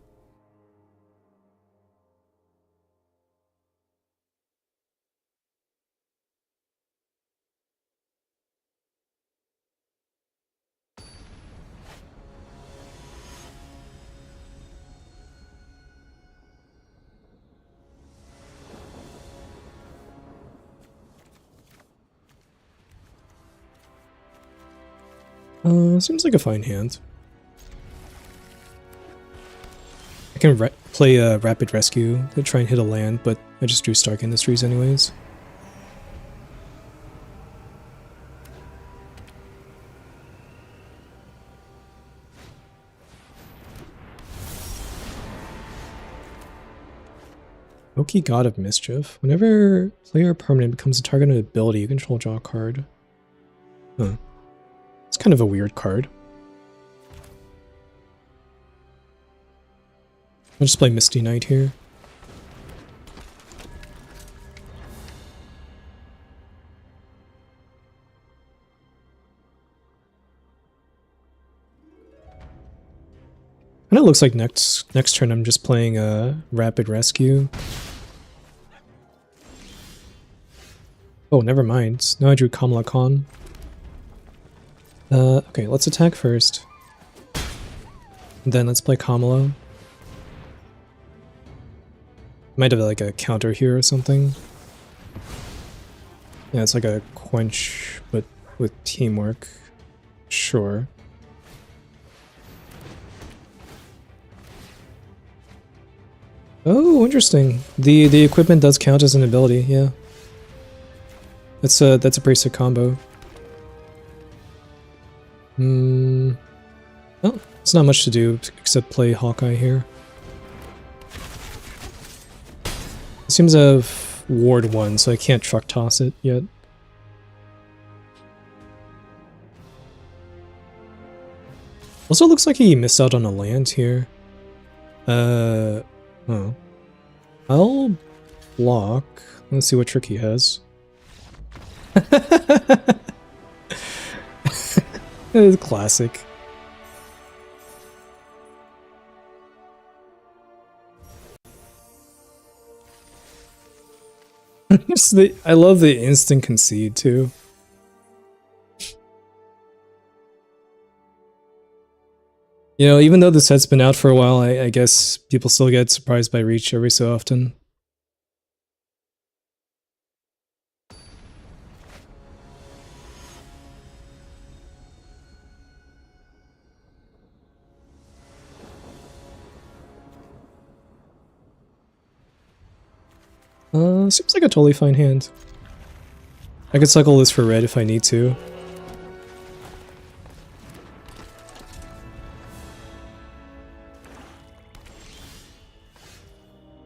Seems like a fine hand. I can play a Rapid Rescue to try and hit a land, but I just drew Stark Industries anyways. Oki God of Mischief. Whenever player permanent becomes a target of an ability, you control draw a card. Huh. It's kind of a weird card. I'll just play Misty Knight here. And it looks like next turn I'm just playing a Rapid Rescue. Oh, never mind. Now I drew Kamala Khan. Okay, let's attack first. Then let's play Kamala. Might have like a counter here or something. Yeah, it's like a quench, but with teamwork. Sure. Oh, interesting. The equipment does count as an ability, yeah. That's a pretty sick combo. Well, it's not much to do except play Hawkeye here. It seems to have Ward 1, so I can't truck toss it yet. Also looks like he missed out on a land here. Oh. I'll block. Let's see what trick he has. It's classic. I love the instant concede too. You know, even though the set's been out for a while, I guess people still get surprised by Reach every so often. Seems like a totally fine hand. I could cycle this for red if I need to.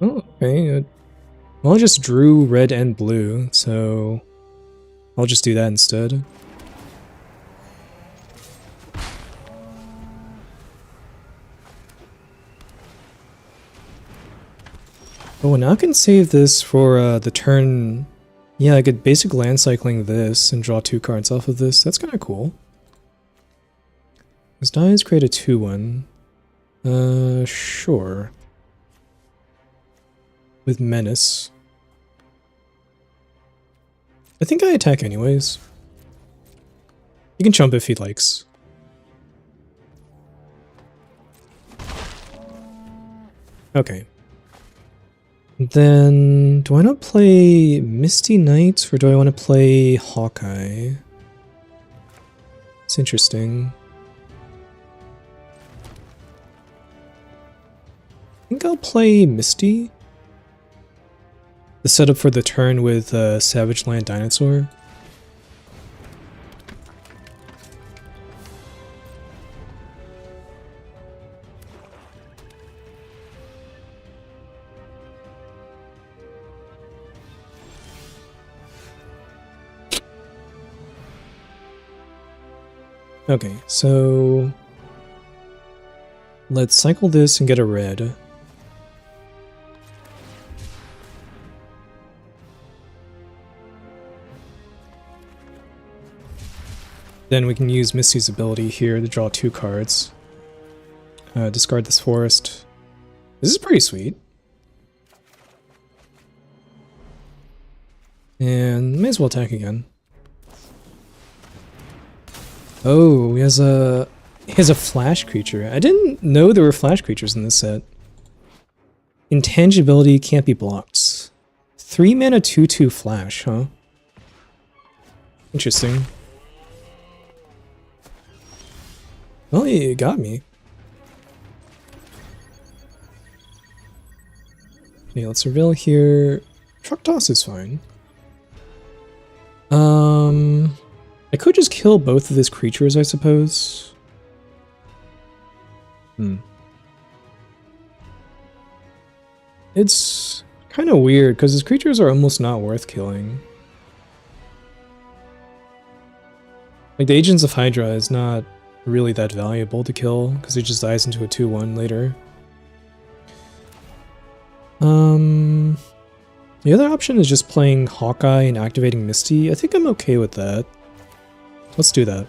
Oh, okay. Well, I just drew red and blue, so I'll just do that instead. Oh, now I can save this for the turn. Yeah, I could basic land cycling this and draw 2 cards off of this. That's kind of cool. This dies create a 2/1. Sure. With Menace. I think I attack anyways. He can chump if he likes. Okay. Then, do I not play Misty Knight or do I want to play Hawkeye? It's interesting. I think I'll play Misty. The setup for the turn with Savage Land Dinosaur. Okay, so let's cycle this and get a red. Then we can use Misty's ability here to draw 2 cards. Discard this forest. This is pretty sweet. And may as well attack again. Oh, he has a flash creature. I didn't know there were flash creatures in this set. Intangibility can't be blocked. 3 mana 2/2 flash, huh? Interesting. Well, you got me. Okay, let's reveal here. Truck toss is fine. I could just kill both of his creatures, I suppose. It's kind of weird, because his creatures are almost not worth killing. Like, the Agents of Hydra is not really that valuable to kill, because he just dies into a 2/1 later. The other option is just playing Hawkeye and activating Misty. I think I'm okay with that. Let's do that.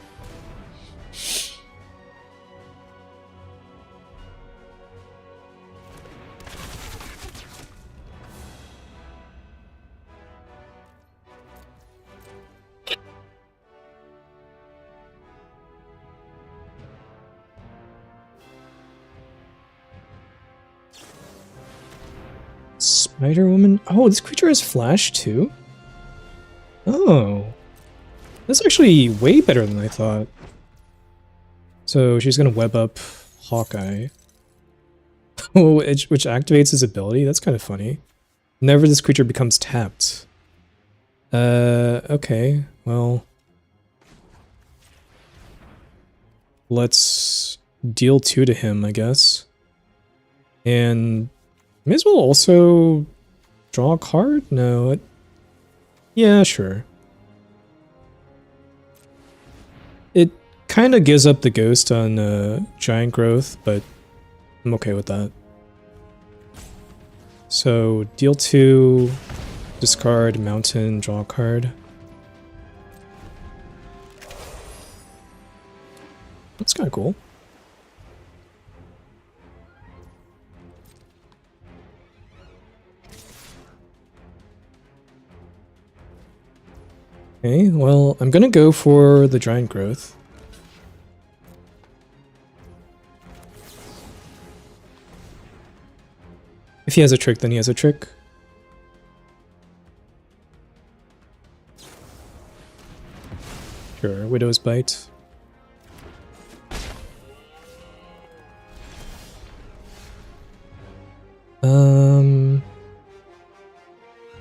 Spider-Woman? Oh, this creature has flash too? Oh. That's actually way better than I thought. So she's gonna web up Hawkeye. Oh, which activates his ability? That's kind of funny. Whenever this creature becomes tapped. Okay, well. Let's deal 2 to him, I guess. And may as well also draw a card? No, yeah, sure. It kind of gives up the ghost on giant growth, but I'm okay with that. So deal 2, discard mountain, draw a card. That's kind of cool. Okay, well, I'm gonna go for the giant growth. If he has a trick, then he has a trick. Sure, Widow's Bite.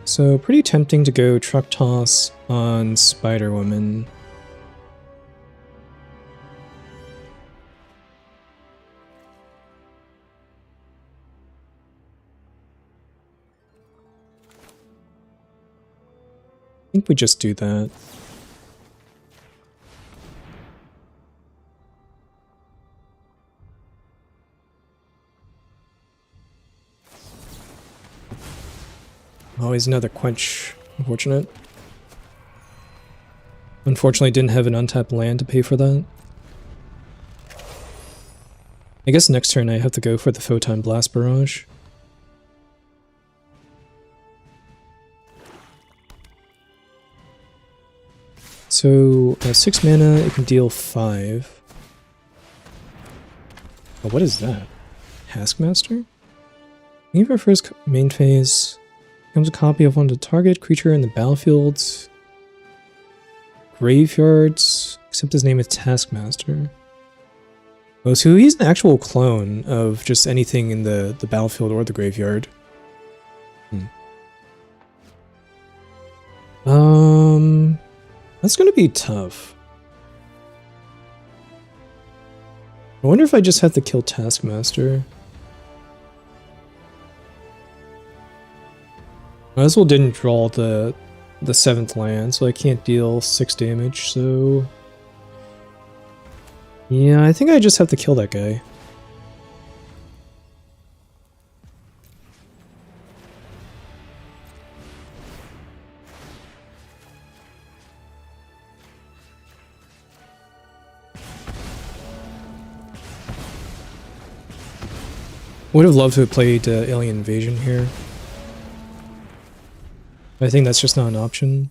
So pretty tempting to go Truck Toss on Spider-Woman. I think we just do that. Always another quench. Unfortunate. Unfortunately, didn't have an untapped land to pay for that. I guess next turn I have to go for the Photon Blast Barrage. So, 6 mana, it can deal 5. Oh, what is that? Taskmaster? Beginning of our first main phase, becomes a copy of one of the target creature in the battlefield. Graveyards, except his name is Taskmaster. Oh, so he's an actual clone of just anything in the battlefield or the graveyard. That's gonna be tough. I wonder if I just have to kill Taskmaster. Might as well didn't draw the 7th land, so I can't deal 6 damage, so... Yeah, I think I just have to kill that guy. Would have loved to have played Alien Invasion here. I think that's just not an option.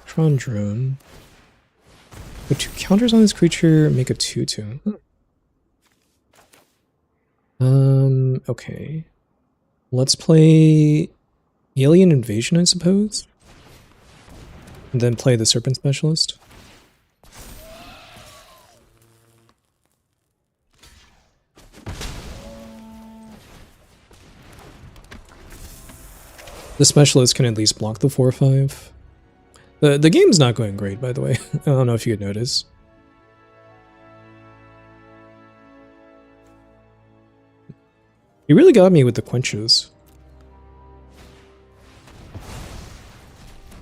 Tron Drone. Put 2 counters on this creature, make a 2/2. Okay. Let's play Alien Invasion, I suppose? And then play the Serpent Specialist. The Specialist can at least block the 4/5. The game's not going great, by the way. I don't know if you could notice. He really got me with the quenches.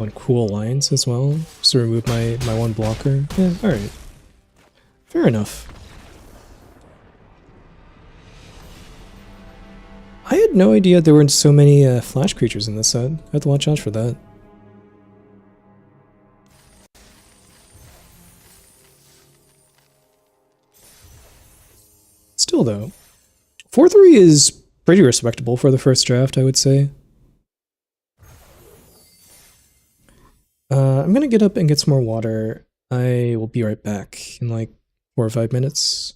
On cool alliance as well, just to remove my 1 blocker. Yeah, alright. Fair enough. I had no idea there were so many flash creatures in this set. I have to watch out for that. Still though, 4/3 is pretty respectable for the first draft, I would say. I'm gonna get up and get some more water. I will be right back in like 4 or 5 minutes.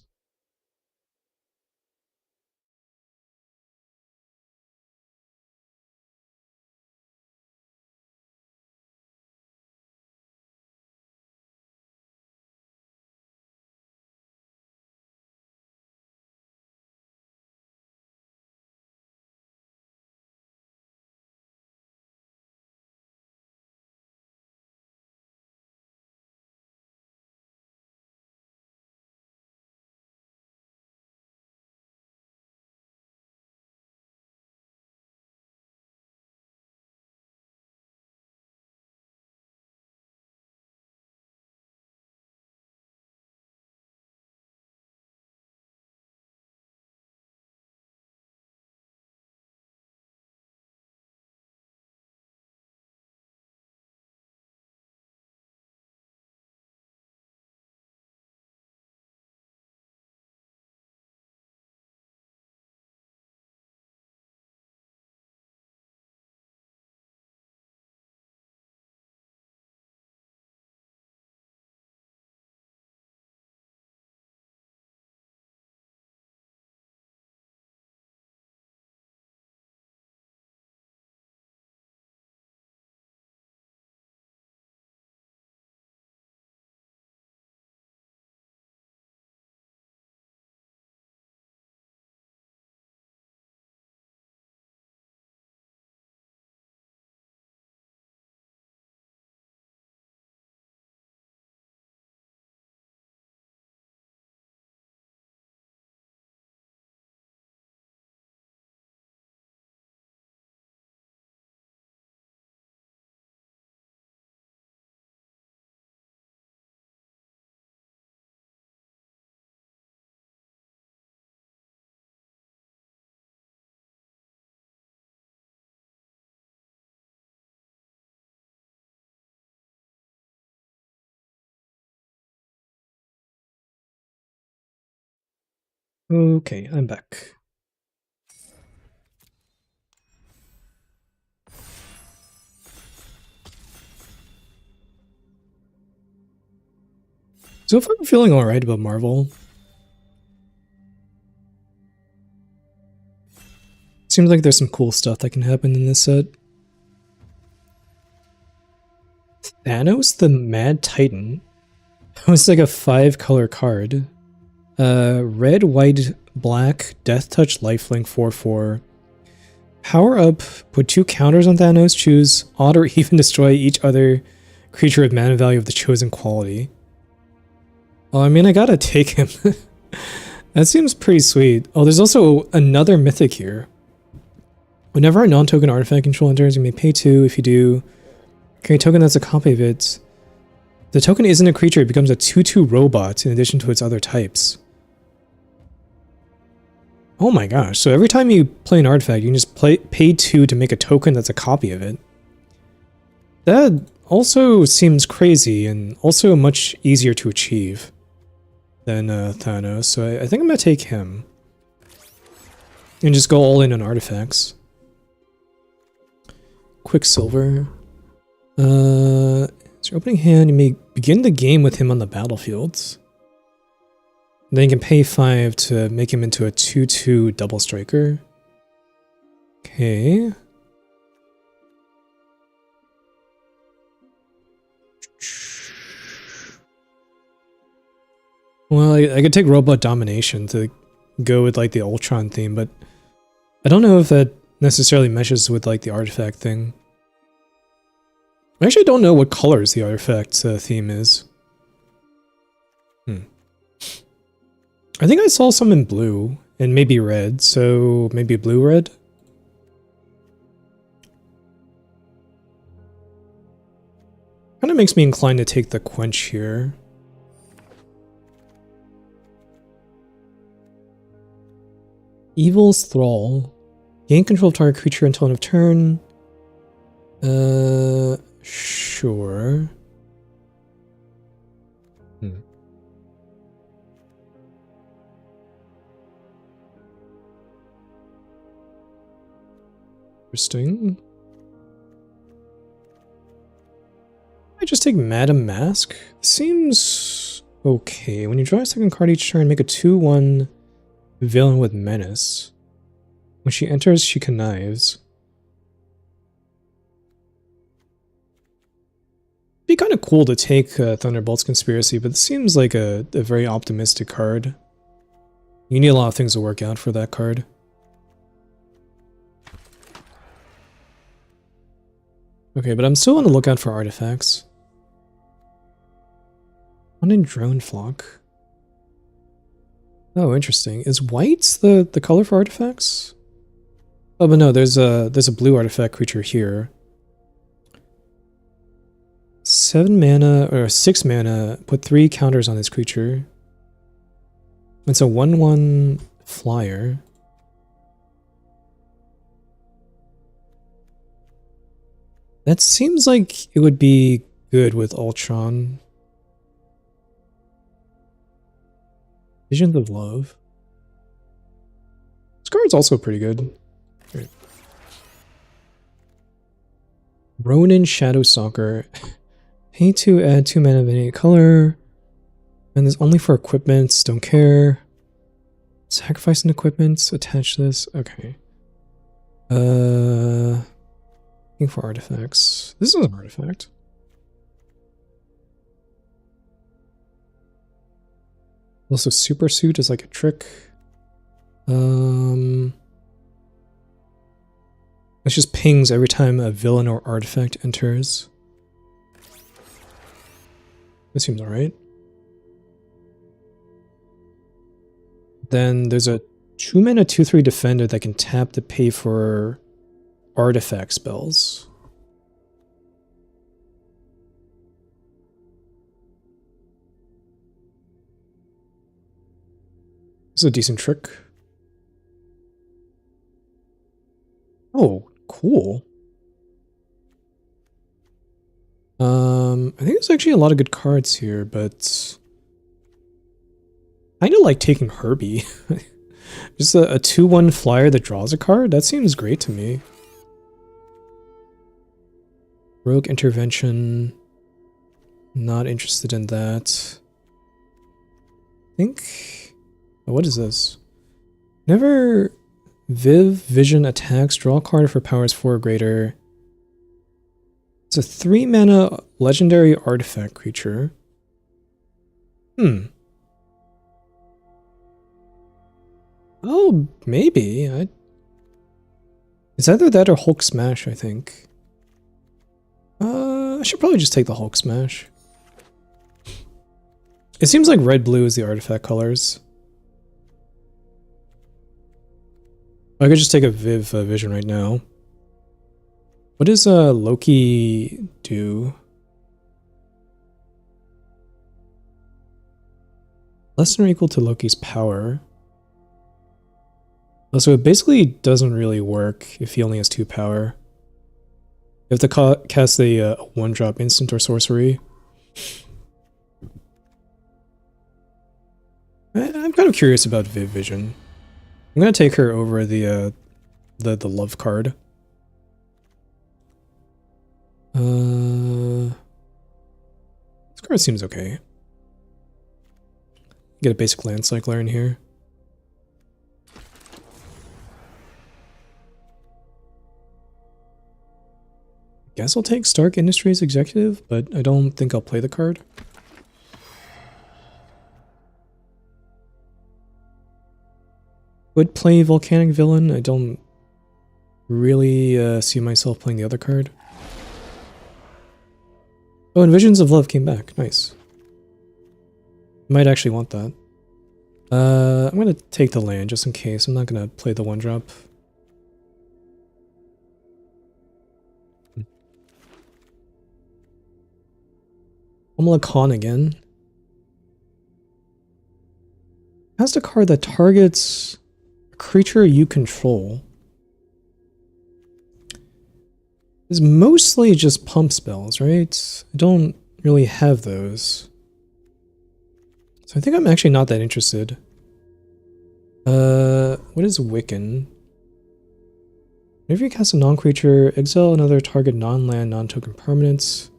Okay, I'm back. So far I'm feeling alright about Marvel. Seems like there's some cool stuff that can happen in this set. Thanos the Mad Titan. That was like a 5-color card. Red, white, black, Death Touch, Lifelink, 4/4. Power up, put 2 counters on Thanos, choose odd or even destroy each other creature with mana value of the chosen quality. Well, I mean, I gotta take him. That seems pretty sweet. Oh, there's also another mythic here. Whenever a non-token artifact control enters, you may pay 2. If you do, create a token that's a copy of it. The token isn't a creature, it becomes a 2/2 robot in addition to its other types. Oh my gosh, so every time you play an artifact, you can just pay 2 to make a token that's a copy of it. That also seems crazy, and also much easier to achieve than Thanos, so I think I'm gonna take him. And just go all in on artifacts. Quicksilver. It's your opening hand, you may begin the game with him on the battlefield. Then you can pay 5 to make him into a 2/2 double striker. Okay. Well, I could take Robot Domination to go with like the Ultron theme, but I don't know if that necessarily meshes with like the artifact thing. I actually don't know what colors the artifact theme is. I think I saw some in blue and maybe red, so maybe blue-red? Kind of makes me inclined to take the Quench here. Evil's Thrall. Gain control of target creature until end of turn. Sure. Interesting. I just take Madam Mask. Seems okay. When you draw a second card each turn, make a 2/1 villain with menace. When she enters, she connives. Be kind of cool to take Thunderbolt's Conspiracy, but it seems like a very optimistic card. You need a lot of things to work out for that card. Okay, but I'm still on the lookout for artifacts. One in Drone Flock. Oh, interesting. Is white the color for artifacts? Oh, but no, there's a blue artifact creature here. 7 mana, or 6 mana, put 3 counters on this creature. It's a 1/1 flyer. That seems like it would be good with Ultron. Visions of Love. This card's also pretty good. Right. Ronin Shadowstalker. Pay to add 2 mana of any color. And this only for equipments, don't care. Sacrifice an equipment, attach this. Okay. Looking for artifacts. This is an artifact. Also, Super Suit is like a trick. It just pings every time a villain or artifact enters. This seems alright. Then there's a 2 mana 2/3 defender that can tap to pay for artifact spells. This is a decent trick. Oh, cool. I think there's actually a lot of good cards here, but I kind of like taking Herbie. Just a 2/1 flyer that draws a card? That seems great to me. Rogue Intervention. Not interested in that. think... Oh, what is this? Whenever Vision attacks, draw a card for powers 4 or greater. It's a 3-mana legendary artifact creature. Oh, maybe. It's either that or Hulk Smash, I think. I should probably just take the Hulk Smash. It seems like red-blue is the artifact colors. I could just take a Vision right now. What does Loki do? Less than or equal to Loki's power. Oh, so it basically doesn't really work if he only has 2 power. You have to cast a 1-drop instant or sorcery. I'm kind of curious about Vision. I'm gonna take her over the love card. This card seems okay. Get a basic land cycler in here. Guess I'll take Stark Industries Executive, but I don't think I'll play the card. Would play Volcanic Villain. I don't really see myself playing the other card. Oh, and Visions of Love came back. Nice. Might actually want that. I'm gonna take the land just in case. I'm not gonna play the 1-drop. Amala Khan again. Cast a card that targets a creature you control. It's mostly just pump spells, right? I don't really have those. So I think I'm actually not that interested. What is Wiccan? Whenever you cast a non-creature, exile another target non-land, non-token permanence,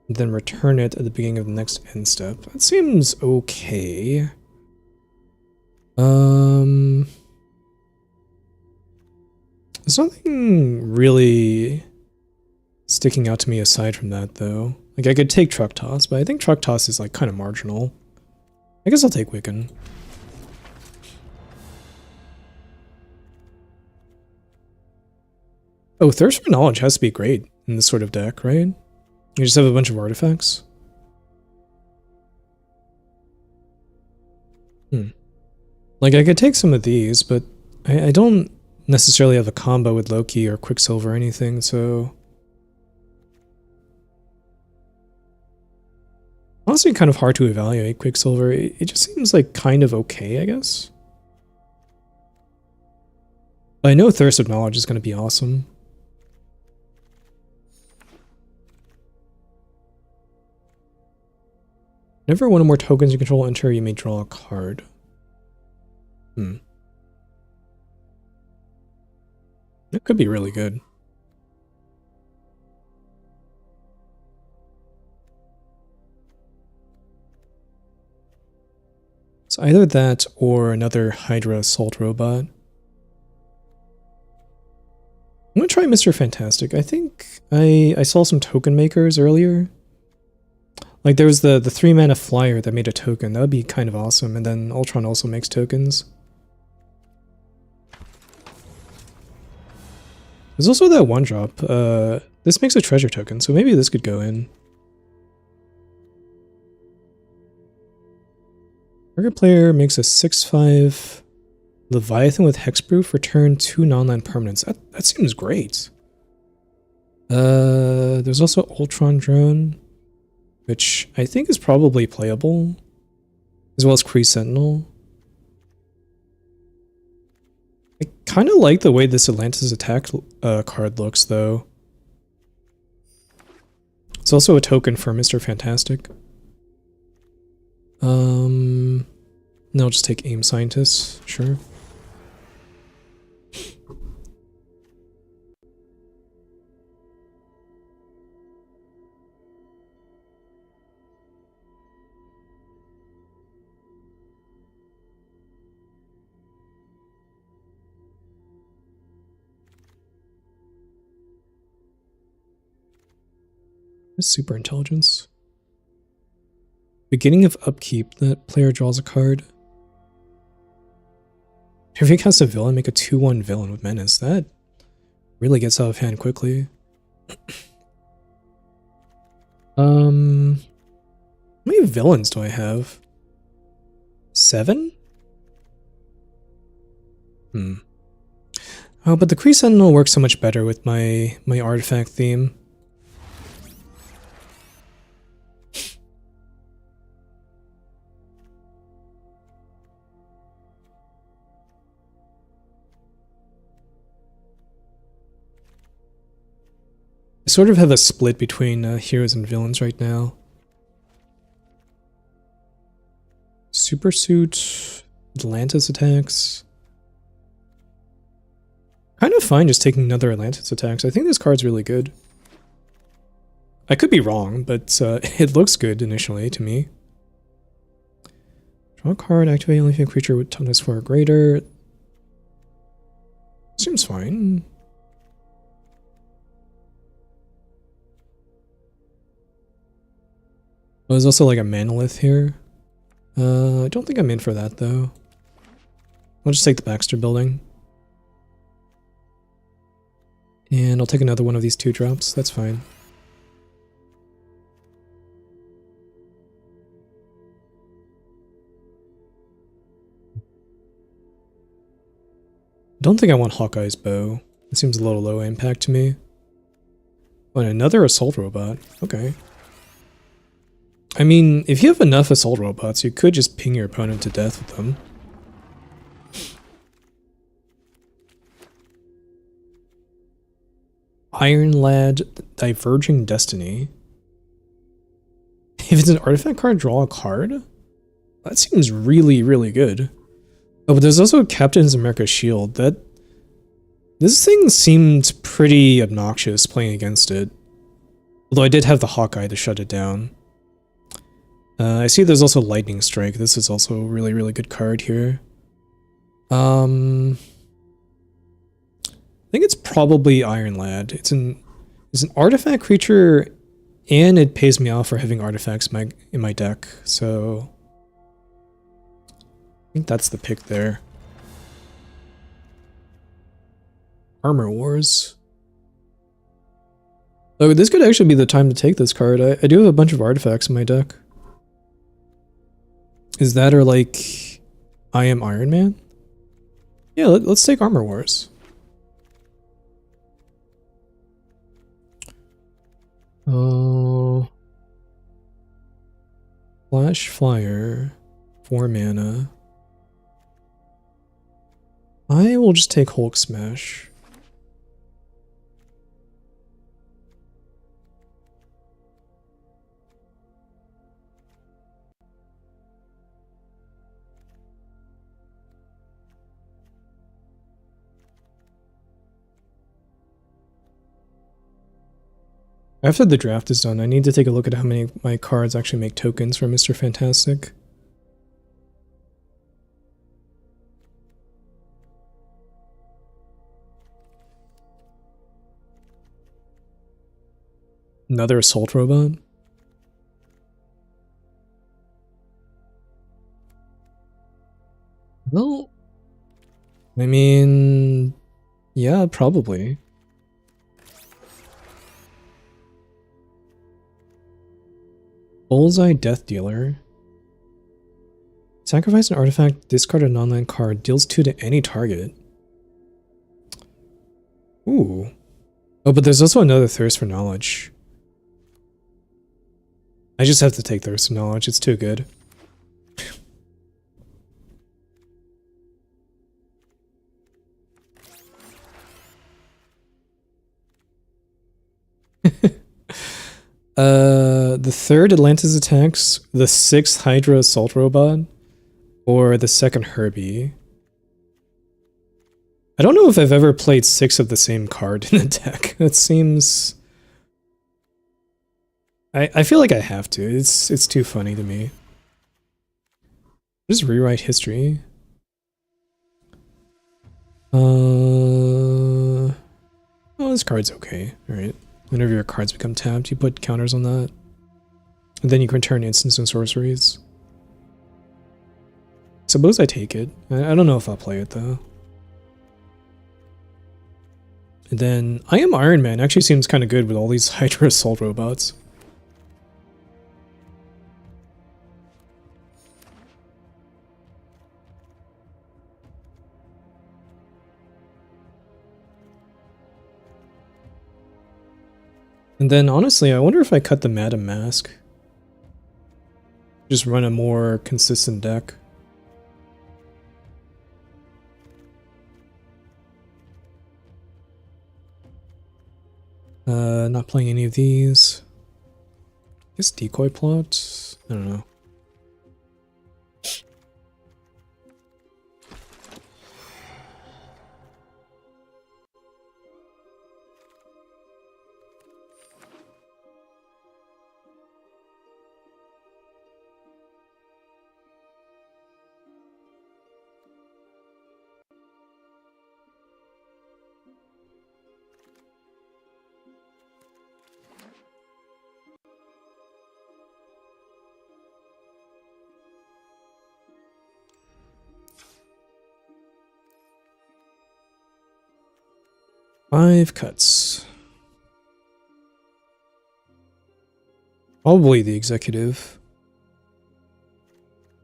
and then return it at the beginning of the next end step. That seems okay. There's nothing really sticking out to me aside from that, though. Like, I could take Truck Toss, but I think Truck Toss is, like, kind of marginal. I guess I'll take Wiccan. Oh, Thirst for Knowledge has to be great in this sort of deck, right? You just have a bunch of artifacts. Like, I could take some of these, but I don't necessarily have a combo with Loki or Quicksilver or anything, so... Honestly, kind of hard to evaluate Quicksilver. It just seems like kind of okay, I guess. But I know Thirst of Knowledge is going to be awesome. Whenever one or more tokens you control enter, you may draw a card. That could be really good. It's either that or another Hydra Assault Robot. I'm gonna try Mr. Fantastic. I think I saw some token makers earlier. Like there was the 3-mana flyer that made a token. That would be kind of awesome. And then Ultron also makes tokens. There's also that 1-drop. This makes a treasure token, so maybe this could go in. Target player makes a 6/5 Leviathan with Hexproof, return 2 non-land permanents. That seems great. There's also Ultron Drone, which I think is probably playable, as well as Kree Sentinel. I kind of like the way this Atlantis attack card looks, though. It's also a token for Mr. Fantastic. No, I'll just take Aim Scientist, sure. super intelligence. Beginning of upkeep, that player draws a card. If you cast a villain, make a 2/1 villain with menace. That really gets out of hand quickly. How many villains do I have? 7? Oh, but the Kree Sentinel works so much better with my artifact theme. I sort of have a split between heroes and villains right now. Supersuit, Atlantis attacks. Kind of fine just taking another Atlantis attacks. I think this card's really good. I could be wrong, but it looks good initially to me. Draw a card, activate only if a creature with toughness 4 or greater. Seems fine. Oh, there's also like a Manolith here. I don't think I'm in for that though. I'll just take the Baxter building. And I'll take another one of these 2-drops, that's fine. Don't think I want Hawkeye's bow. It seems a little low impact to me. Oh, and another assault robot. Okay. I mean, if you have enough assault robots, you could just ping your opponent to death with them. Iron Lad, Diverging Destiny. If it's an artifact card, draw a card? That seems really, really good. Oh, but there's also Captain's America Shield. This thing seemed pretty obnoxious playing against it. Although I did have the Hawkeye to shut it down. I see there's also Lightning Strike. This is also a really, really good card here. I think it's probably Iron Lad. It's an artifact creature, and it pays me off for having artifacts in my deck, so I think that's the pick there. Armor Wars. Oh, this could actually be the time to take this card. I do have a bunch of artifacts in my deck. Is that or like I Am Iron Man? Yeah, let's take Armor Wars. Oh, Flash Flyer, 4 mana. I will just take Hulk Smash. After the draft is done, I need to take a look at how many of my cards actually make tokens for Mr. Fantastic. Another assault robot? Well, I mean, yeah, probably. Bullseye Death Dealer. Sacrifice an artifact, discard a non-land card, deals 2 to any target. Ooh. Oh, but there's also another Thirst for Knowledge. I just have to take Thirst for Knowledge, it's too good. The 3rd Atlantis attacks, the 6th Hydra Assault Robot, or the 2nd Herbie. I don't know if I've ever played 6 of the same card in a deck. That seems... I feel like I have to. It's too funny to me. Just rewrite history. Oh, this card's okay. Alright. Whenever your cards become tapped, you put counters on that. And then you can return instants and sorceries. Suppose I take it. I don't know if I'll play it though. And then I Am Iron Man actually seems kind of good with all these Hydra Assault robots. And then honestly, I wonder if I cut the Madam Mask. Just run a more consistent deck. Not playing any of these. I guess decoy plot? I don't know. Five cuts. Probably the executive.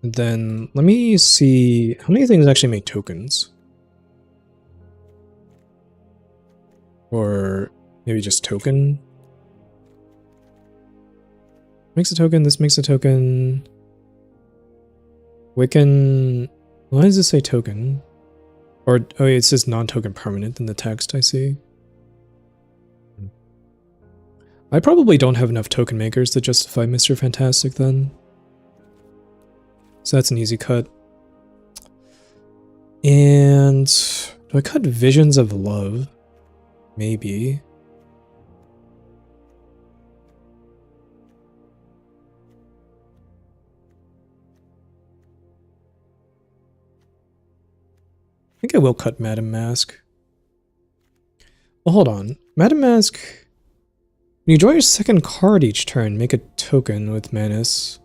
And then let me see how many things actually make tokens. Or maybe just token. Makes a token, this makes a token. Wiccan. Why does it say token? Or, oh, it says non-token permanent in the text, I see. I probably don't have enough token makers to justify Mr. Fantastic then. So that's an easy cut. And do I cut Visions of Love? Maybe. I think I will cut Madam Mask. Well, hold on. Madam Mask... When you draw your second card each turn, make a token with Manus.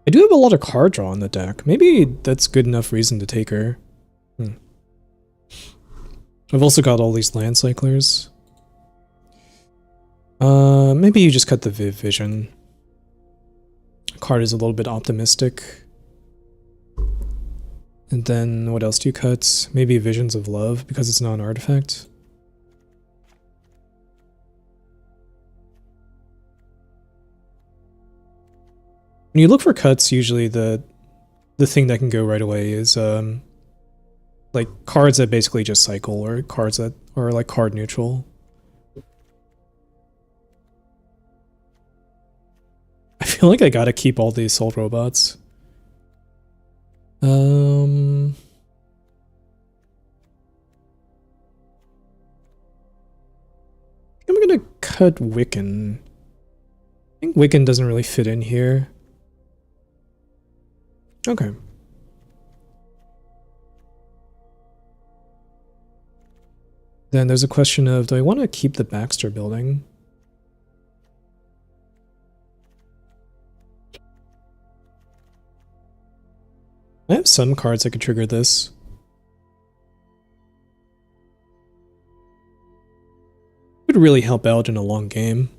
I do have a lot of card draw in the deck. Maybe that's good enough reason to take her. I've also got all these land cyclers. Maybe you just cut the Viv Vision. Card is a little bit optimistic. And then what else do you cut? Maybe Visions of Love because it's not an artifact. When you look for cuts, usually the thing that can go right away is like cards that basically just cycle, or cards that are like card neutral. I feel like I gotta keep all the assault robots. I'm gonna cut Wiccan. I think Wiccan doesn't really fit in here. Okay. Then there's a question of, do I want to keep the Baxter building? I have some cards that could trigger this. Would really help out in a long game.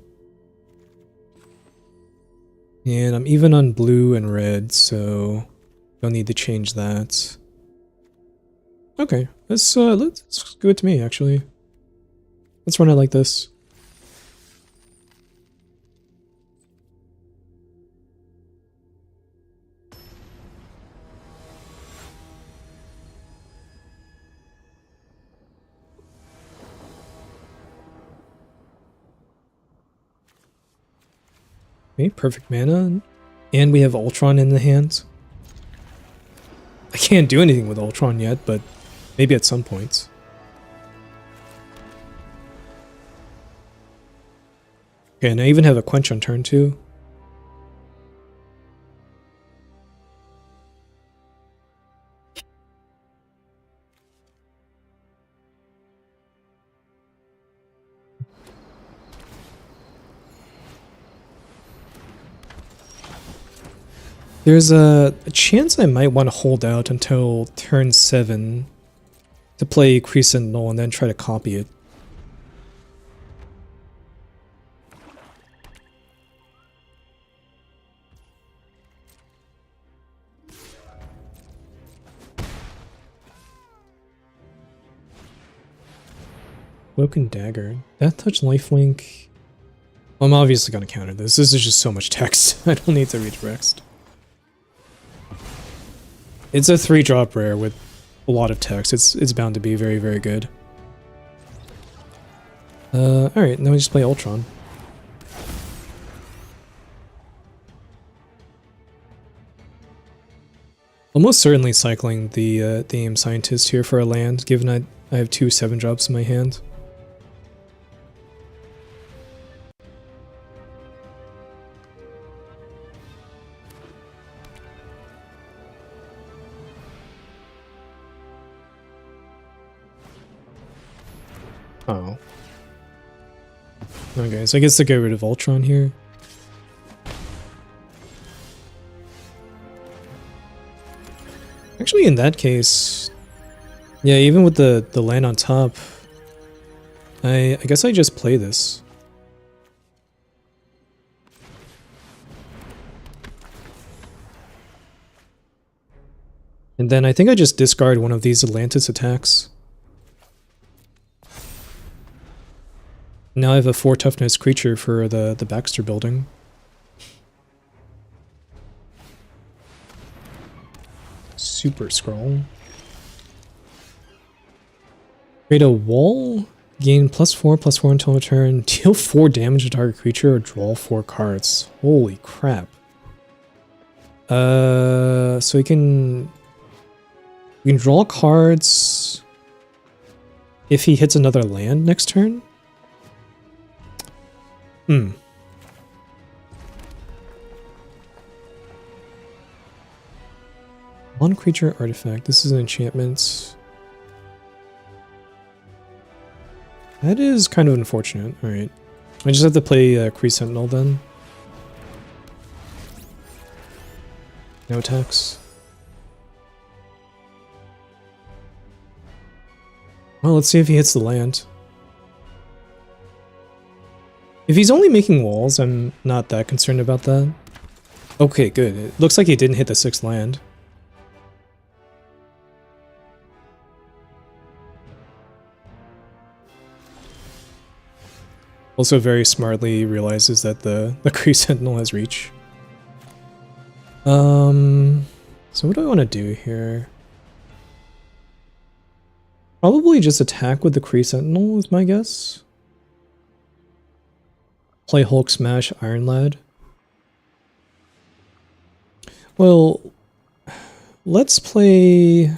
And I'm even on blue and red, so don't need to change that. Okay, that's good to me actually. Let's run it like this. Okay, perfect mana. And we have Ultron in the hand. I can't do anything with Ultron yet, but maybe at some point. Okay, and I even have a Quench on turn 2. There's a chance I might want to hold out until turn 7 to play Crescent Null and then try to copy it. Broken Dagger. Death Touch Lifelink. Well, I'm obviously going to counter this. This is just so much text. I don't need to read text. It's a 3-drop rare with a lot of text. It's bound to be very, very good. Alright, now we just play Ultron. Almost certainly cycling the AIM Scientist here for a land, given I have 2 7-drops in my hand. Oh. Okay, so I guess to get rid of Ultron here. Actually, in that case, yeah, even with the land on top, I guess I just play this. And then I think I just discard one of these Atlantis attacks. Now I have a 4 toughness creature for the Baxter building. Super Scroll. Create a wall, gain +4/+4 until return, deal 4 damage to target creature, or draw 4 cards. Holy crap. So we can draw cards if he hits another land next turn? One creature artifact. This is an enchantment. That is kind of unfortunate. Alright. I just have to play Kree Sentinel then. No attacks. Well, let's see if he hits the land. If he's only making walls, I'm not that concerned about that. Okay, good. It looks like he didn't hit the 6th land. Also very smartly realizes that the Kree Sentinel has reach. So what do I want to do here? Probably just attack with the Kree Sentinel is my guess. Play Hulk Smash Iron Lad. Well, let's play...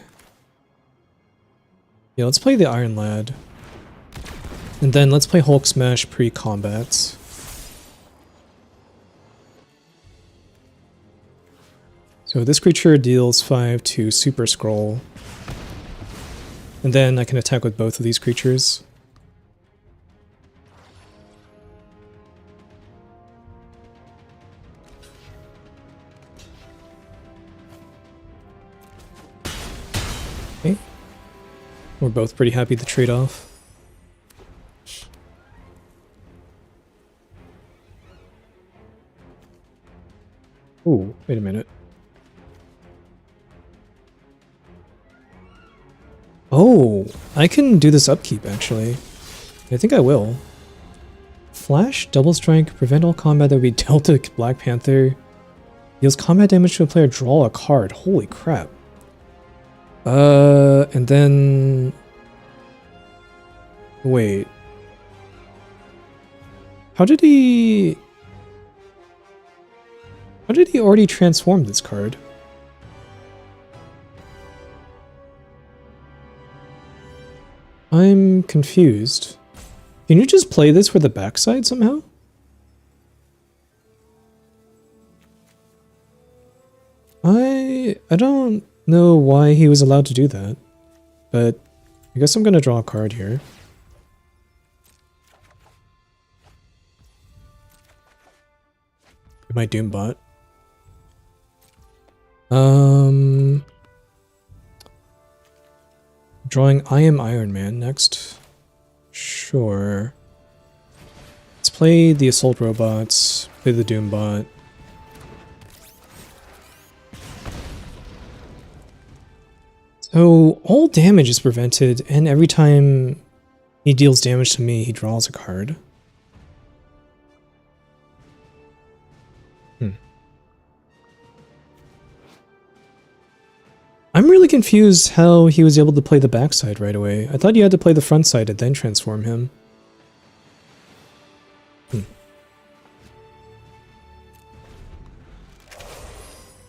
Yeah, let's play the Iron Lad. And then let's play Hulk Smash pre-combat. So this creature deals 5 to Super Scroll. And then I can attack with both of these creatures. Okay. We're both pretty happy with the trade-off. Ooh, wait a minute. Oh, I can do this upkeep, actually. I think I will. Flash, Double Strike, prevent all combat that would be dealt to Black Panther. Deals combat damage to a player, draw a card. Holy crap. And then... Wait. How did he already transform this card? I'm confused. Can you just play this for the backside somehow? I don't know why he was allowed to do that, but I guess I'm gonna draw a card here. My Doombot. Drawing I Am Iron Man next. Sure. Let's play the Assault Robots, play the Doombot. So all damage is prevented, and every time he deals damage to me, he draws a card. I'm really confused how he was able to play the backside right away. I thought you had to play the front side and then transform him.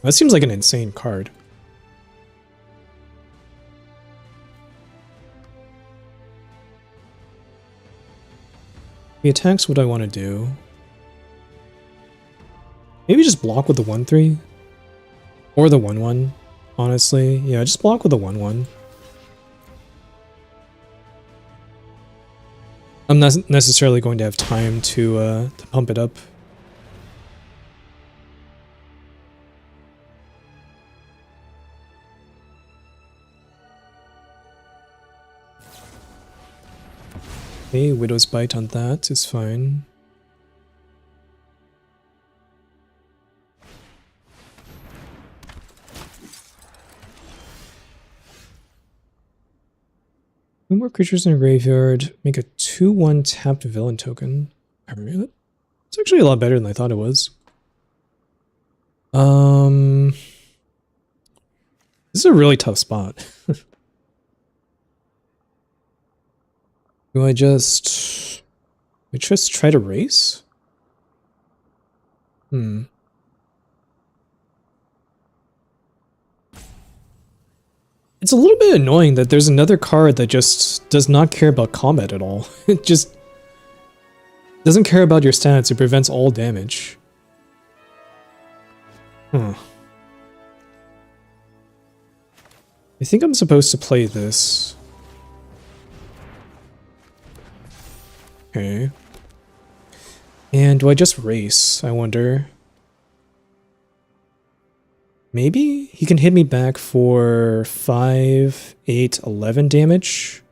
That seems like an insane card. He attacks what I want to do. Maybe just block with the 1/3? Or the 1/1, honestly. Yeah, just block with the 1/1. I'm not necessarily going to have time to pump it up. Okay, Widow's Bite on that is fine. Two more creatures in a graveyard, make a 2/1 tapped villain token. It's actually a lot better than I thought it was. This is a really tough spot. Do I just try to race? It's a little bit annoying that there's another card that just does not care about combat at all. It just doesn't care about your stats, it prevents all damage. I think I'm supposed to play this. Okay. And do I just race, I wonder? Maybe? He can hit me back for 5, 8, 11 damage.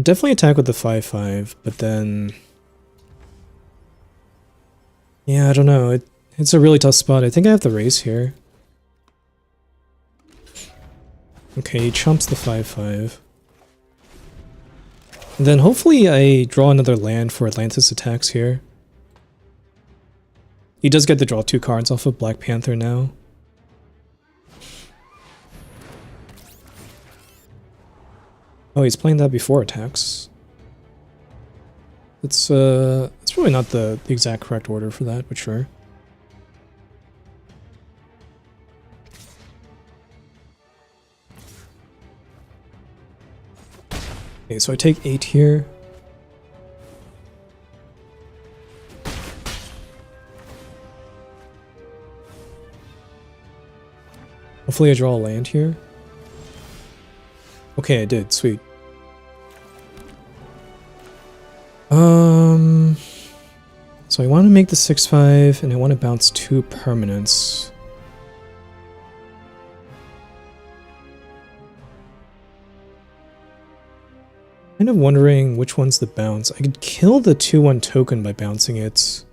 Definitely attack with the 5/5, but then... Yeah, I don't know. It's a really tough spot. I think I have to race here. Okay, he chumps the 5/5. And then hopefully I draw another land for Atlantis attacks here. He does get to draw 2 cards off of Black Panther now. Oh, he's playing that before attacks. It's really not the exact correct order for that, but sure. Okay, so I take 8 here. Hopefully I draw a land here. Okay, I did. Sweet. So I want to make the 6/5, and I want to bounce 2 permanents. Kind of wondering which one's the bounce. I could kill the 2/1 token by bouncing it.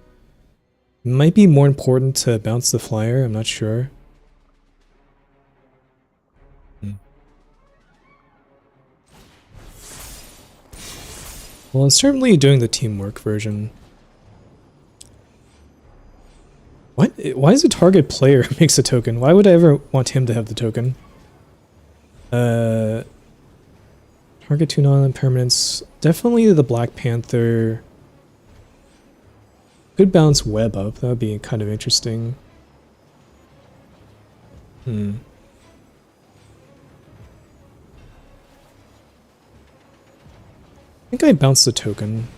Might be more important to bounce the flyer, I'm not sure. Well, I'm certainly doing the teamwork version. What? Why is a target player makes a token? Why would I ever want him to have the token? Target 2 non-permanents. Definitely the Black Panther. Could bounce Web up. That would be kind of interesting. I think I bounced the token.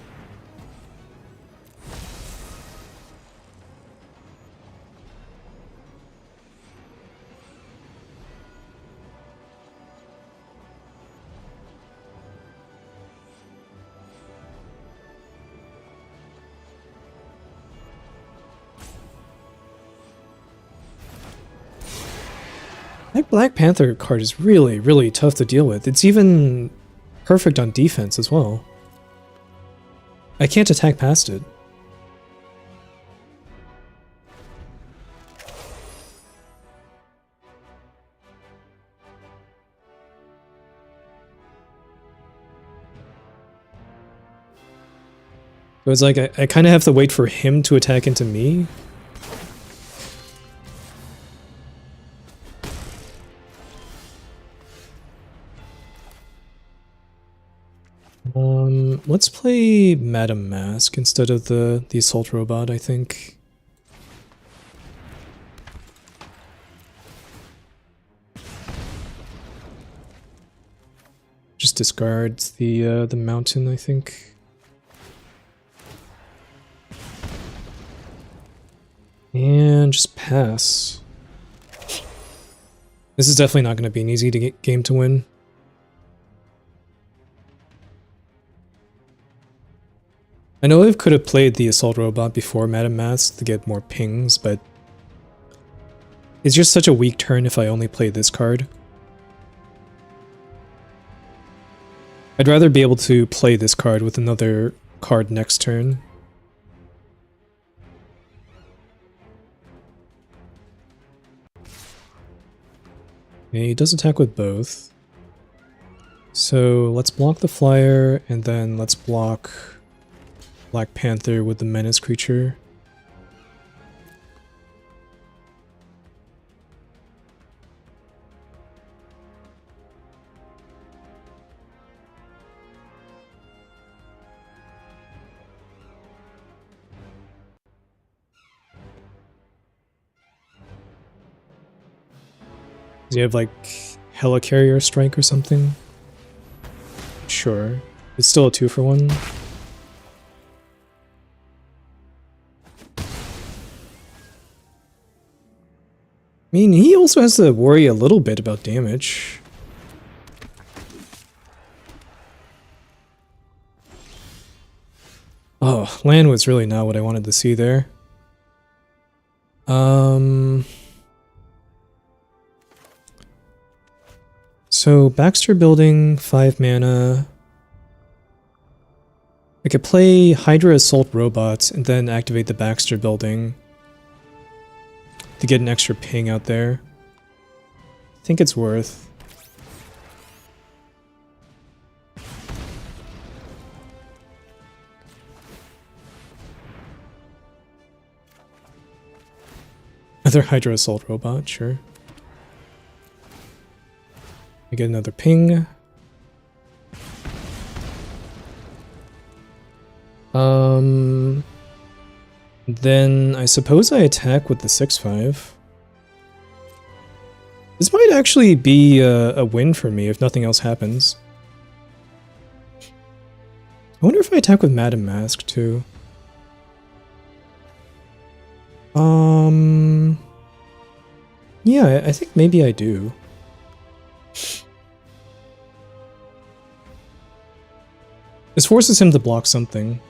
That Black Panther card is really, really tough to deal with. It's even perfect on defense as well. I can't attack past it. So it's like I kind of have to wait for him to attack into me. Let's play Madam Mask instead of the Assault Robot, I think. Just discards the mountain, I think. And just pass. This is definitely not going to be an easy game to win. I know I could have played the Assault Robot before Madam Mask to get more pings, but it's just such a weak turn if I only play this card. I'd rather be able to play this card with another card next turn. Okay, he does attack with both. So let's block the flyer, and then let's block Black Panther with the menace creature. Does he have like Helicarrier Strike or something? Sure. It's still a 2-for-1. I mean, he also has to worry a little bit about damage. Oh, land was really not what I wanted to see there. So Baxter Building, 5 mana. I could play Hydra Assault Robots and then activate the Baxter Building to get an extra ping out there. I think it's worth. Another Hydra Assault Robot, sure. I get another ping. Then I suppose I attack with the 6/5. This might actually be a win for me if nothing else happens. I wonder if I attack with Madam Mask too. Yeah, I think maybe I do. This forces him to block something.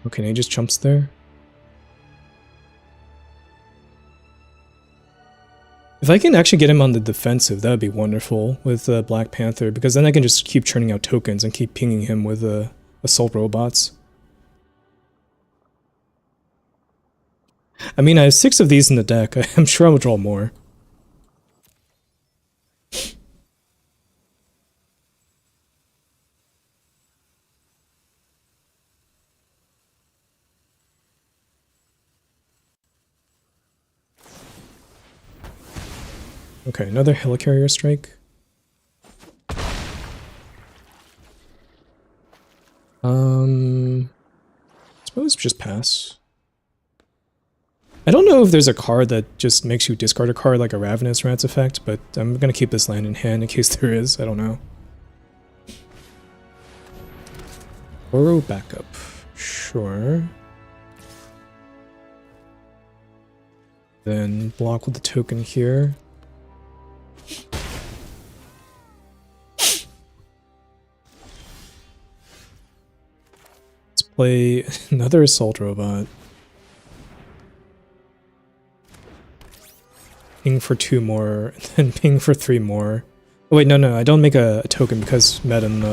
Okay, he just jumps there. If I can actually get him on the defensive, that would be wonderful with Black Panther, because then I can just keep churning out tokens and keep pinging him with Assault Robots. I mean, I have 6 of these in the deck. I'm sure I'll draw more. Okay, another Helicarrier Strike. Suppose just pass. I don't know if there's a card that just makes you discard a card like a Ravenous Rat's effect, but I'm gonna keep this land in hand in case there is. I don't know. Borrow backup. Sure. Then block with the token here. Let's play another Assault Robot. ping for 2 more, and then ping for 3 more. Oh wait, no, I don't make a token because Madam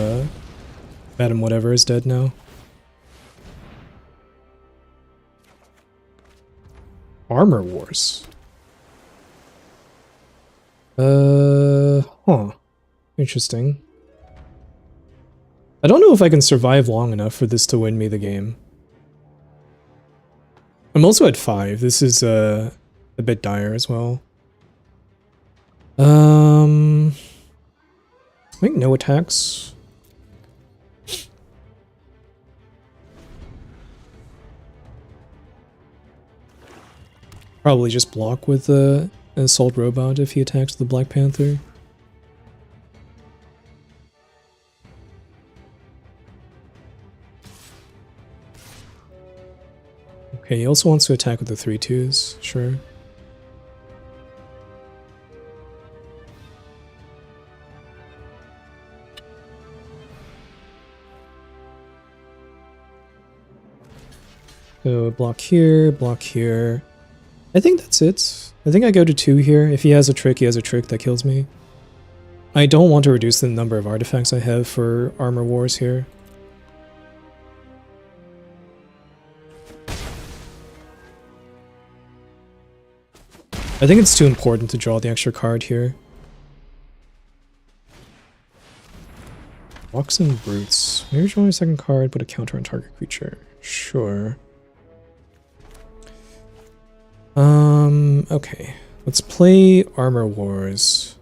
whatever is dead now. Armor Wars. Huh. Interesting. I don't know if I can survive long enough for this to win me the game. I'm also at 5. This is a bit dire as well. I think no attacks. Probably just block with an assault robot if he attacks the Black Panther. Okay, he also wants to attack with the 3/2s, sure. So block here, block here. I think that's it. I think I go to 2 here. If he has a trick, he has a trick that kills me. I don't want to reduce the number of artifacts I have for Armor Wars here. I think it's too important to draw the extra card here. Oxen Brutes. Maybe drawing a second card, put a counter on target creature. Sure. Okay. Let's play Armor Wars.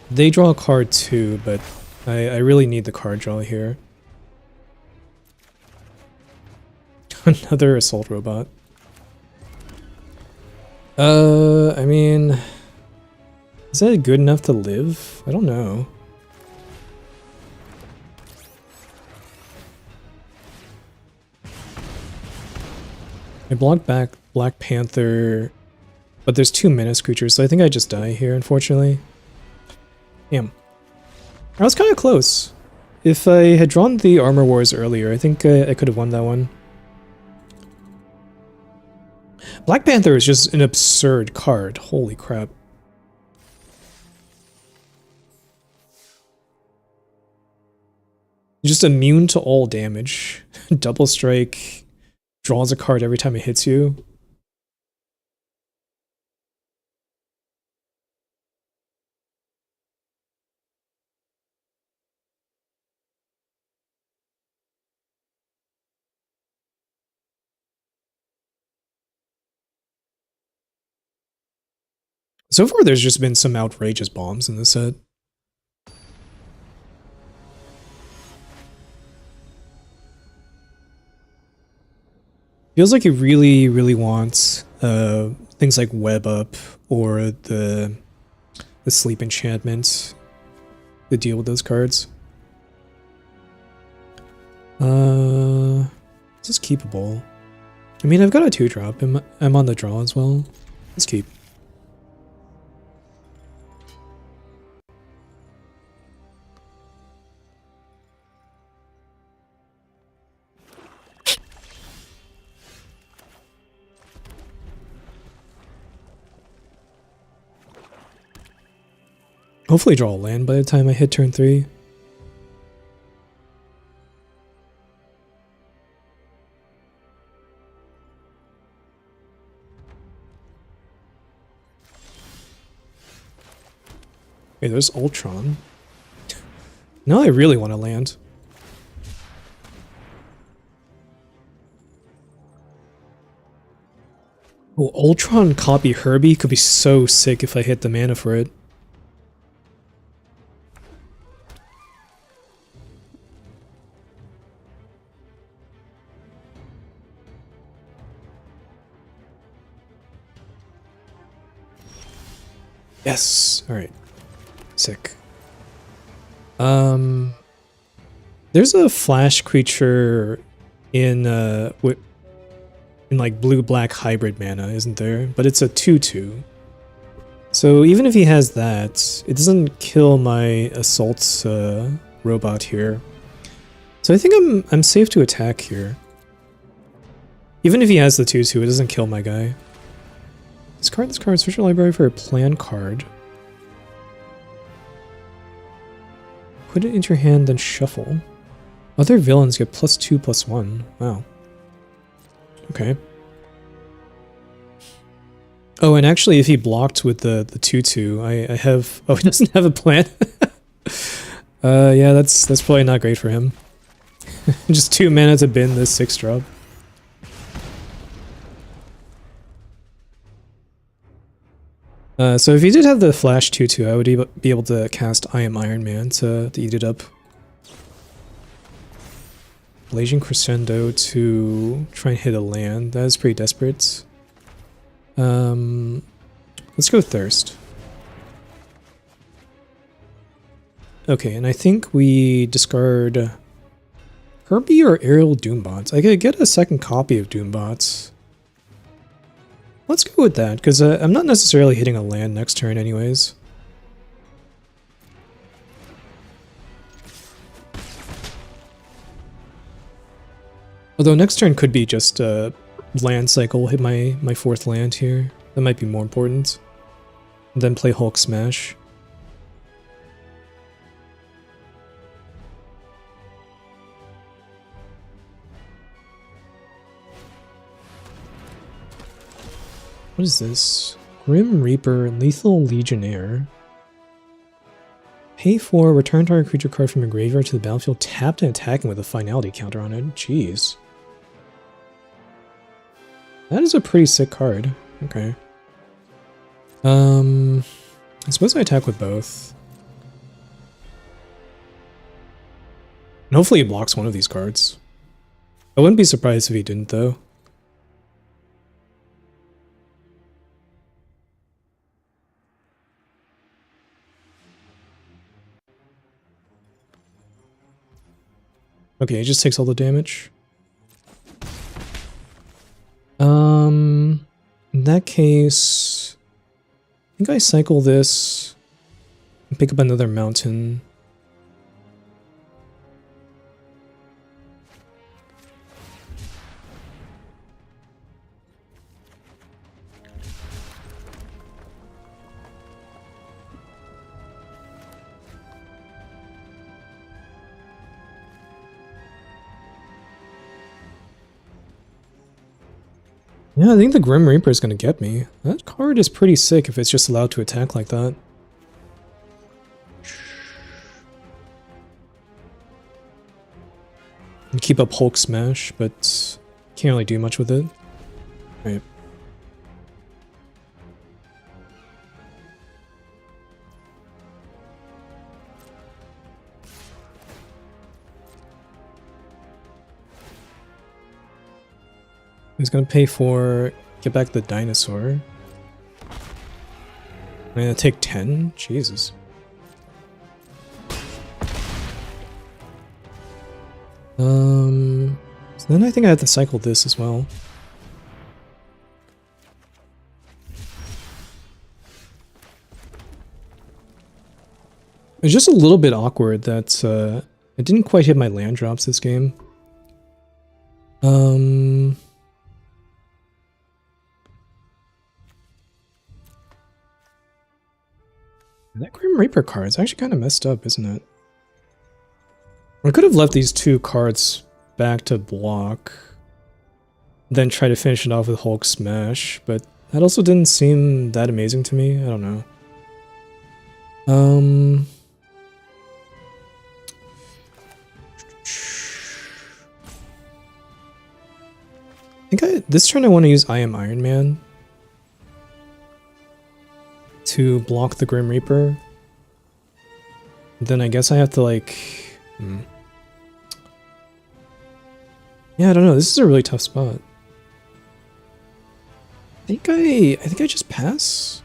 They draw a card too, but I really need the card draw here. Another assault robot. I mean, is that good enough to live? I don't know. I block back Black Panther, but there's 2 menace creatures, so I think I just die here, unfortunately. Damn. I was kind of close. If I had drawn the Armor Wars earlier, I think I could have won that one. Black Panther is just an absurd card. Holy crap. Just immune to all damage. Double strike. Draws a card every time it hits you. So far, there's just been some outrageous bombs in this set. Feels like he really wants things like Web Up or the Sleep Enchantment to deal with those cards. This is keepable. I mean, I've got a 2-drop. I'm on the draw as well. Let's keep. Hopefully draw a land by the time I hit turn 3. Wait, there's Ultron. Now I really want to land. Oh, Ultron copy Herbie could be so sick if I hit the mana for it. Yes. All right. Sick. There's a flash creature in like blue-black hybrid mana, isn't there? But it's a 2/2. So even if he has that, it doesn't kill my assault robot here. So I think I'm safe to attack here. Even if he has the 2/2, it doesn't kill my guy. Discard this card, search your library for a plan card. Put it into your hand, then shuffle. Other villains get +2/+1. Wow. Okay. Oh, and actually, if he blocked with the 2/2, I have. Oh, he doesn't have a plan. Yeah, that's probably not great for him. Just 2 mana to bin this 6-drop. So if he did have the flash 2/2, I would be able to cast I Am Iron Man to eat it up. Blazing Crescendo to try and hit a land. That is pretty desperate. Let's go Thirst. Okay, and I think we discard Herbie or Aerial Doombots. I could get a second copy of Doombots. Let's go with that, because I'm not necessarily hitting a land next turn anyways. Although next turn could be just a land cycle, hit my 4th land here. That might be more important. And then play Hulk Smash. What is this? Grim Reaper, Lethal Legionnaire. Pay 4, return target creature card from your graveyard to the battlefield, tapped and attacking with a finality counter on it. Jeez. That is a pretty sick card. Okay. I suppose I attack with both. And hopefully he blocks one of these cards. I wouldn't be surprised if he didn't, though. Okay, he just takes all the damage. In that case, I think I cycle this and pick up another mountain. Yeah, I think the Grim Reaper is going to get me. That card is pretty sick if it's just allowed to attack like that. And keep up Hulk Smash, but can't really do much with it. Right. He's gonna pay for get back the dinosaur. I'm gonna take 10? Jesus. So then I think I have to cycle this as well. It's just a little bit awkward that I didn't quite hit my land drops this game. That Grim Reaper card is actually kind of messed up, isn't it? I could have left these 2 cards back to block, then try to finish it off with Hulk Smash, but that also didn't seem that amazing to me. I don't know. I think this turn I want to use I Am Iron Man to block the Grim Reaper. Then I guess I have to like... Yeah, I don't know. This is a really tough spot. I think I just pass.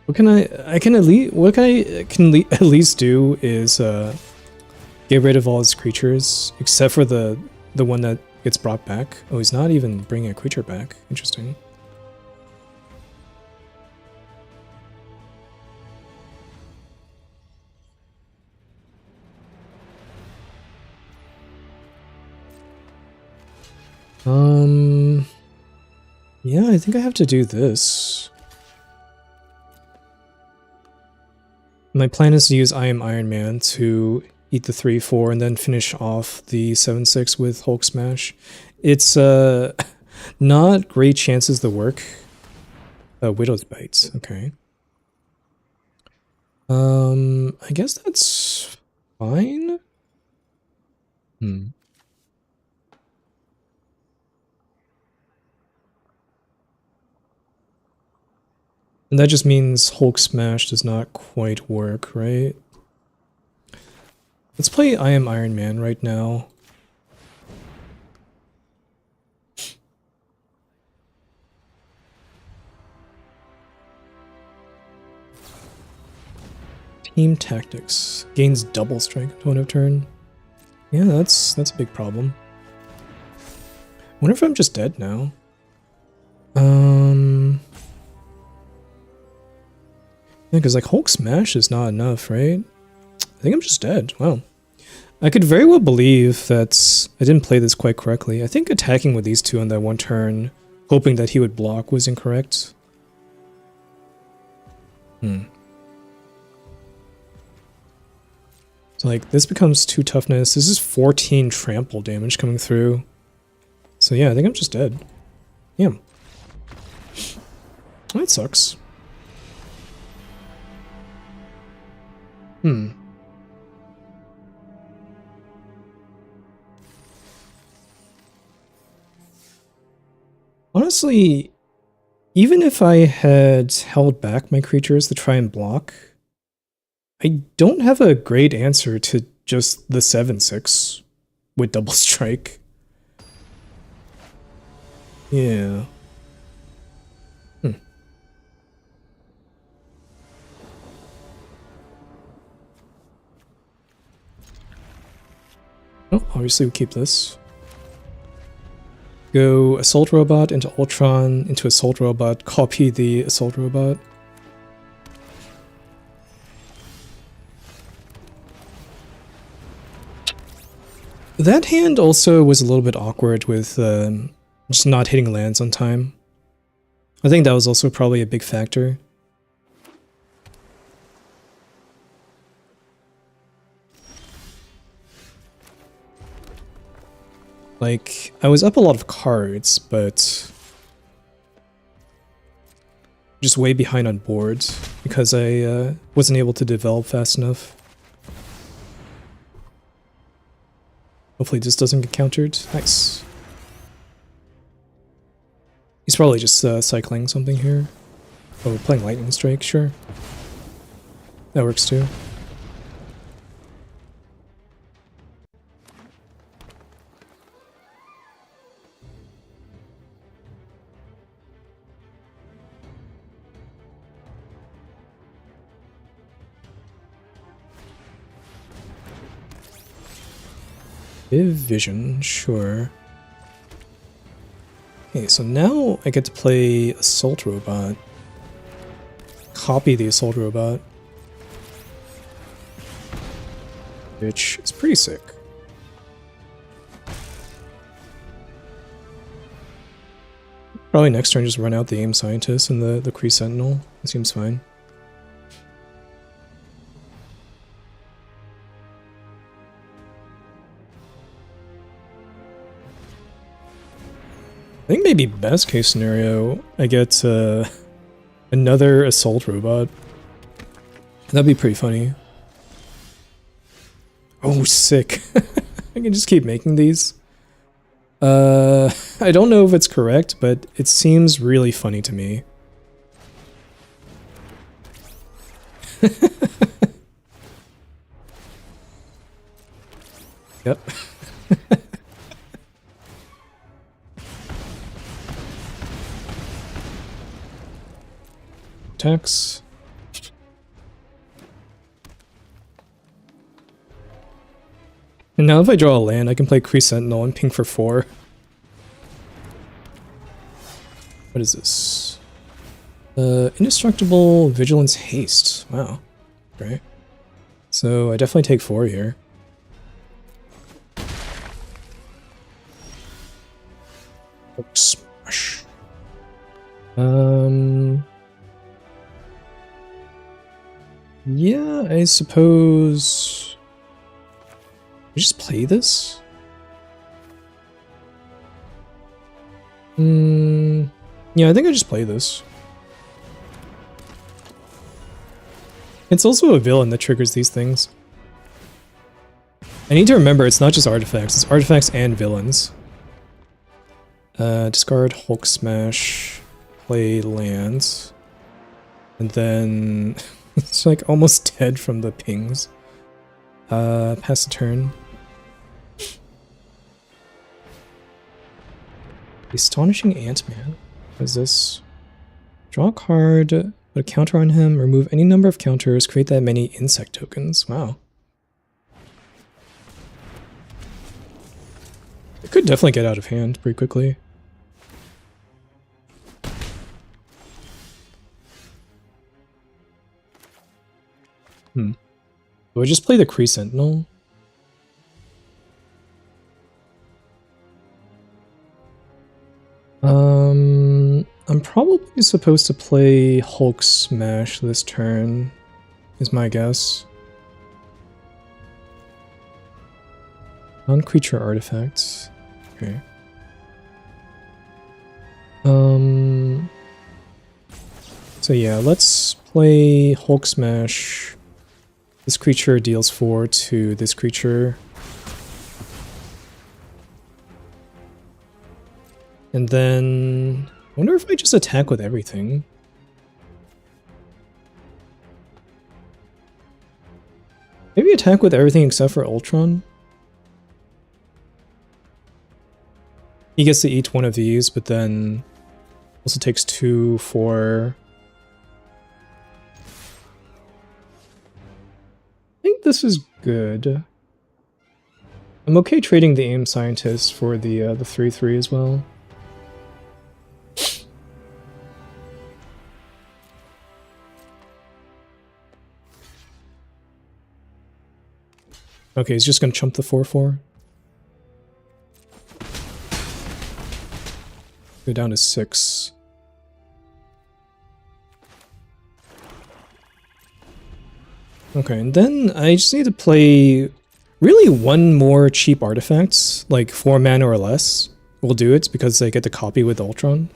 What can I can at least at least do is get rid of all his creatures except for the one that gets brought back. Oh, he's not even bringing a creature back. Interesting. Yeah, I think I have to do this. My plan is to use I Am Iron Man to eat the 3-4 and then finish off the 7-6 with Hulk Smash. It's not great chances to work. Widow's Bites, okay. I guess that's fine. And that just means Hulk Smash does not quite work, right? Let's play I Am Iron Man right now. Team Tactics. Gains double strike tone of turn. Yeah, that's a big problem. Wonder if I'm just dead now. Yeah, because like Hulk Smash is not enough, right? I think I'm just dead. Wow. I could very well believe that I didn't play this quite correctly. I think attacking with these two on that one turn, hoping that he would block, was incorrect. So like this becomes 2 toughness. This is 14 trample damage coming through. So yeah, I think I'm just dead. Yeah. That sucks. Honestly, even if I had held back my creatures to try and block, I don't have a great answer to just the 7-6 with double strike. Yeah. Oh, obviously we keep this. Go Assault Robot into Ultron, into Assault Robot, copy the Assault Robot. That hand also was a little bit awkward with just not hitting lands on time. I think that was also probably a big factor. Like, I was up a lot of cards, but just way behind on boards because I wasn't able to develop fast enough. Hopefully this doesn't get countered. Nice. He's probably just cycling something here. Oh, playing Lightning Strike, sure. That works too. Viv Vision, sure. Okay, so now I get to play Assault Robot. Copy the Assault Robot. Which is pretty sick. Probably next turn just run out the Aim Scientist and the Kree Sentinel. It seems fine. I think maybe best case scenario, I get another Assault Robot. That'd be pretty funny. Oh, sick. I can just keep making these. I don't know if it's correct, but it seems really funny to me. Yep. Attacks. And now if I draw a land, I can play Kree Sentinel and ping for 4. What is this? Indestructible Vigilance Haste. Wow. Great. So I definitely take 4 here. Smash. Yeah, I suppose we just play this. Yeah, I think I just play this. It's also a villain that triggers these things. I need to remember it's not just artifacts, it's artifacts and villains. Discard Hulk Smash, play lands, and then it's like almost dead from the pings. Pass the turn. Astonishing Ant-Man. What is this? Draw a card, put a counter on him, remove any number of counters, create that many insect tokens. Wow. It could definitely get out of hand pretty quickly. Do I just play the Kree Sentinel? I'm probably supposed to play Hulk Smash this turn, is my guess. Non-creature artifacts. Okay. So yeah, let's play Hulk Smash. This creature deals 4 to this creature. And then I wonder if I just attack with everything. Maybe attack with everything except for Ultron. He gets to eat one of these, but then also takes 2 for... I think this is good. I'm okay trading the Aim Scientist for the 3/3 as well. Okay, he's just gonna chump the 4/4. Go down to 6. Okay, and then I just need to play really one more cheap artifacts, like 4 mana or less. Will do it because I get to copy with Ultron.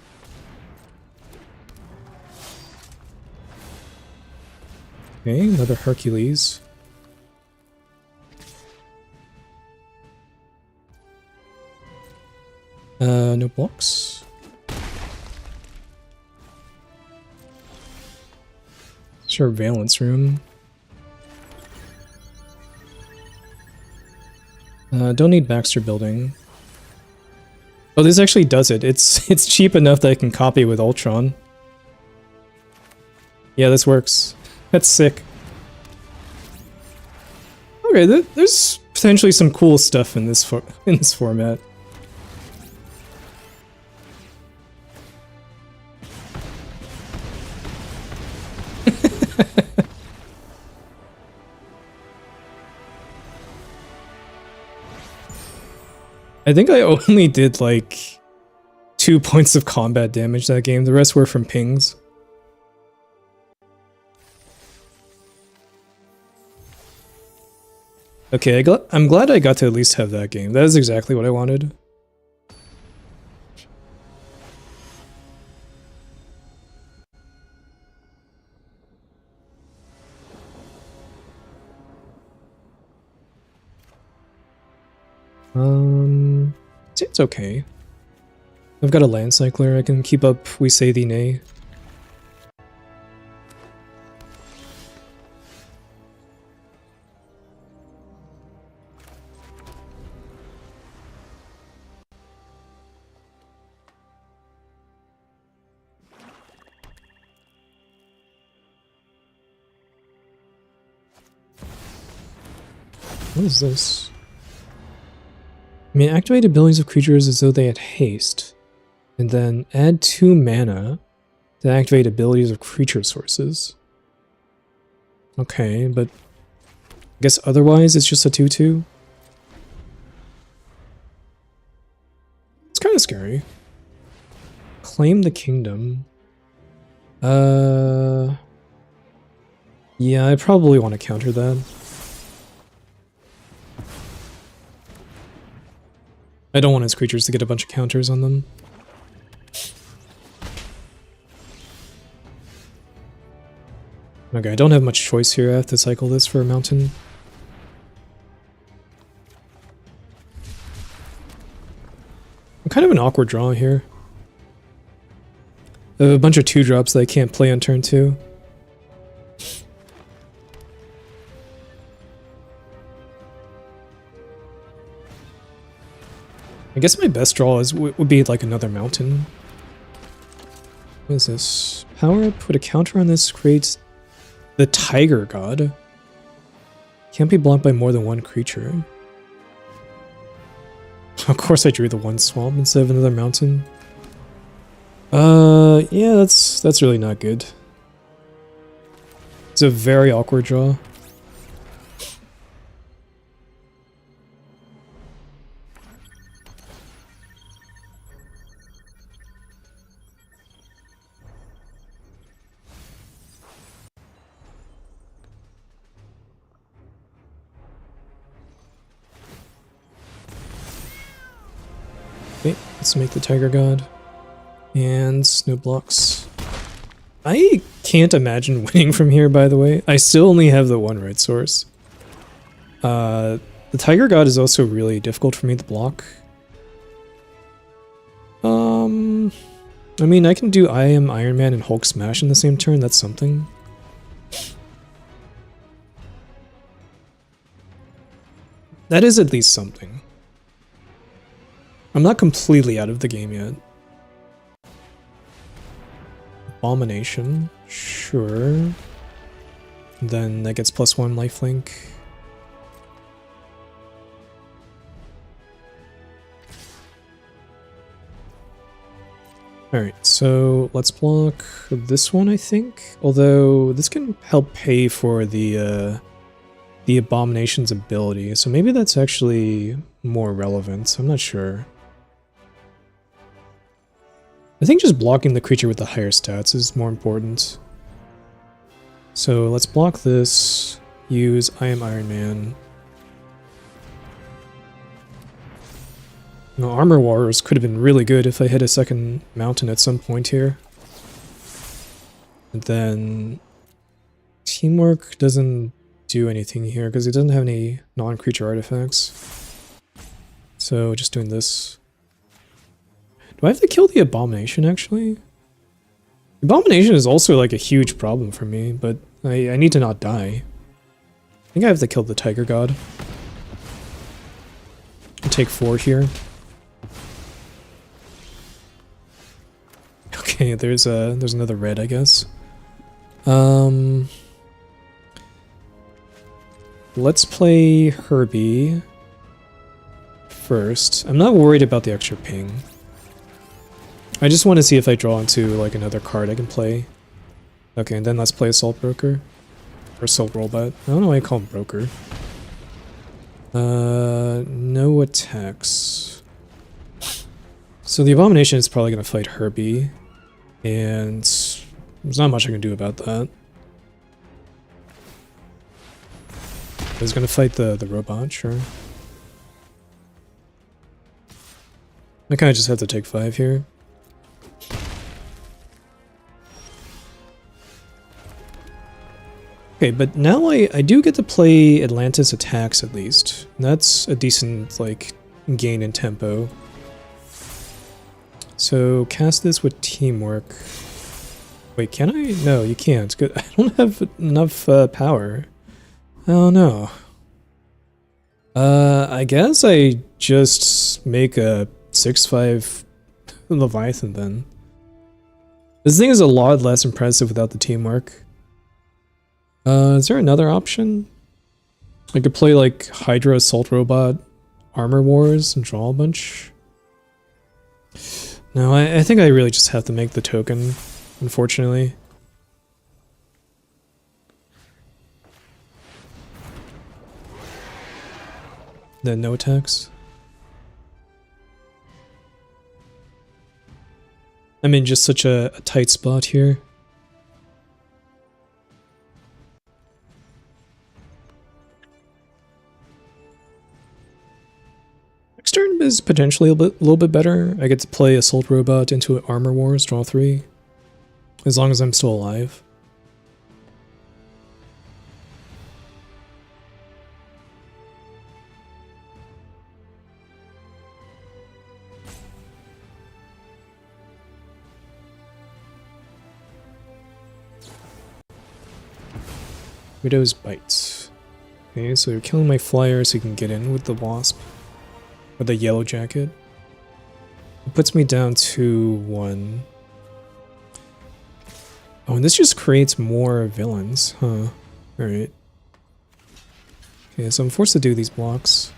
Okay, another Hercules. No blocks. Sure, Valence Room. Don't need Baxter Building. Oh, this actually does it. It's cheap enough that I can copy with Ultron. Yeah, this works. That's sick. Okay, there's potentially some cool stuff in this format. I think I only did like 2 points of combat damage that game. The rest were from pings. Okay, I'm glad I got to at least have that game. That is exactly what I wanted. It's okay. I've got a land cycler. I can keep up We Say Thee Nay. What is this? I mean, activate abilities of creatures as though they had haste, and then add 2 mana to activate abilities of creature sources. Okay, but I guess otherwise it's just a 2/2. It's kind of scary. claim the kingdom. Yeah, I probably want to counter that. I don't want his creatures to get a bunch of counters on them. Okay, I don't have much choice here. I have to cycle this for a mountain. I'm kind of an awkward draw here. I have a bunch of 2-drops that I can't play on turn 2. I guess my best draw would be like another mountain. What is this? Power up, put a counter on this, creates the Tiger God. Can't be blocked by more than one creature. Of course I drew the 1 swamp instead of another mountain. Yeah, that's really not good. It's a very awkward draw. Okay, let's make the Tiger God. And no blocks. I can't imagine winning from here, by the way. I still only have the 1 red source. The Tiger God is also really difficult for me to block. I mean, I can do I Am Iron Man and Hulk Smash in the same turn. That's something. That is at least something. I'm not completely out of the game yet. Abomination, sure. Then that gets +1 lifelink. Alright, so let's block this one, I think. Although this can help pay for the Abomination's ability, so maybe that's actually more relevant. I'm not sure. I think just blocking the creature with the higher stats is more important. So let's block this, use I Am Iron Man. No, Armor Wars could have been really good if I hit a second mountain at some point here. And then Teamwork doesn't do anything here because it doesn't have any non-creature artifacts. So just doing this. Do I have to kill the Abomination, actually? Abomination is also like a huge problem for me, but I need to not die. I think I have to kill the Tiger God. I'll take 4 here. Okay, there's another red, I guess. Let's play Herbie first. I'm not worried about the extra ping. I just want to see if I draw into like another card I can play. Okay, and then let's play Assault Broker. Or Assault Robot. I don't know why I call him Broker. No attacks. So the Abomination is probably going to fight Herbie. And there's not much I can do about that. He's going to fight the robot, sure. I kind of just have to take 5 here. Okay, but now I do get to play Atlantis attacks at least. That's a decent, like, gain in tempo. So, cast this with Teamwork. Wait, can I? No, you can't. Good. I don't have enough power. Oh no. I guess I just make a 6/5 Leviathan then. This thing is a lot less impressive without the Teamwork. Is there another option? I could play like Hydra, Assault Robot, Armor Wars, and draw a bunch. No, I think I really just have to make the token, unfortunately. Then no attacks. I'm in just such a tight spot here. Next turn is potentially a little bit better. I get to play Assault Robot into Armor Wars, draw 3. As long as I'm still alive. Widow's Bite. Okay, so you're killing my flyer so you can get in with the Wasp. Or the Yellow Jacket. It puts me down to 1. Oh, and this just creates more villains, huh? Alright. Okay, so I'm forced to do these blocks.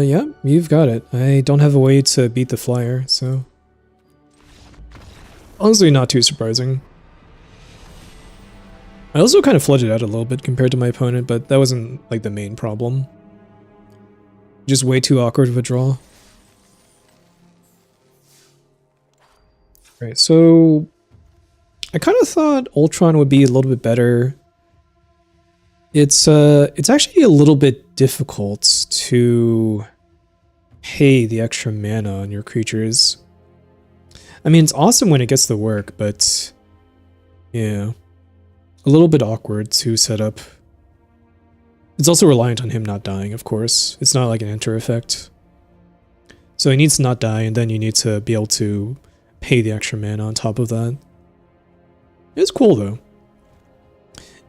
Yeah, you've got it. I don't have a way to beat the flyer, so... honestly, not too surprising. I also kind of flooded out a little bit compared to my opponent, but that wasn't, like, the main problem. Just way too awkward of a draw. Right, so... I kind of thought Ultron would be a little bit better. It's actually a little bit difficult to pay the extra mana on your creatures. I mean, it's awesome when it gets to work, but yeah, a little bit awkward to set up. It's also reliant on him not dying, of course. It's not like an enter effect. So he needs to not die, and then you need to be able to pay the extra mana on top of that. It's cool, though.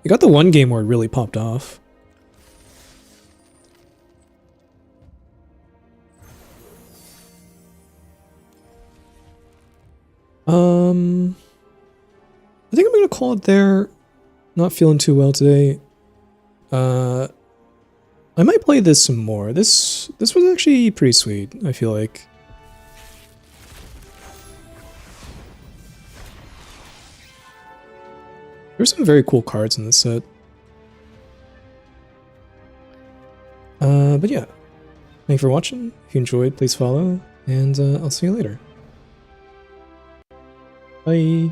You got the one game where it really popped off. I think I'm gonna call it there. Not feeling too well today. I might play this some more. This was actually pretty sweet, I feel like. There's some very cool cards in this set. But yeah. Thanks for watching. If you enjoyed, please follow, and I'll see you later. Bye.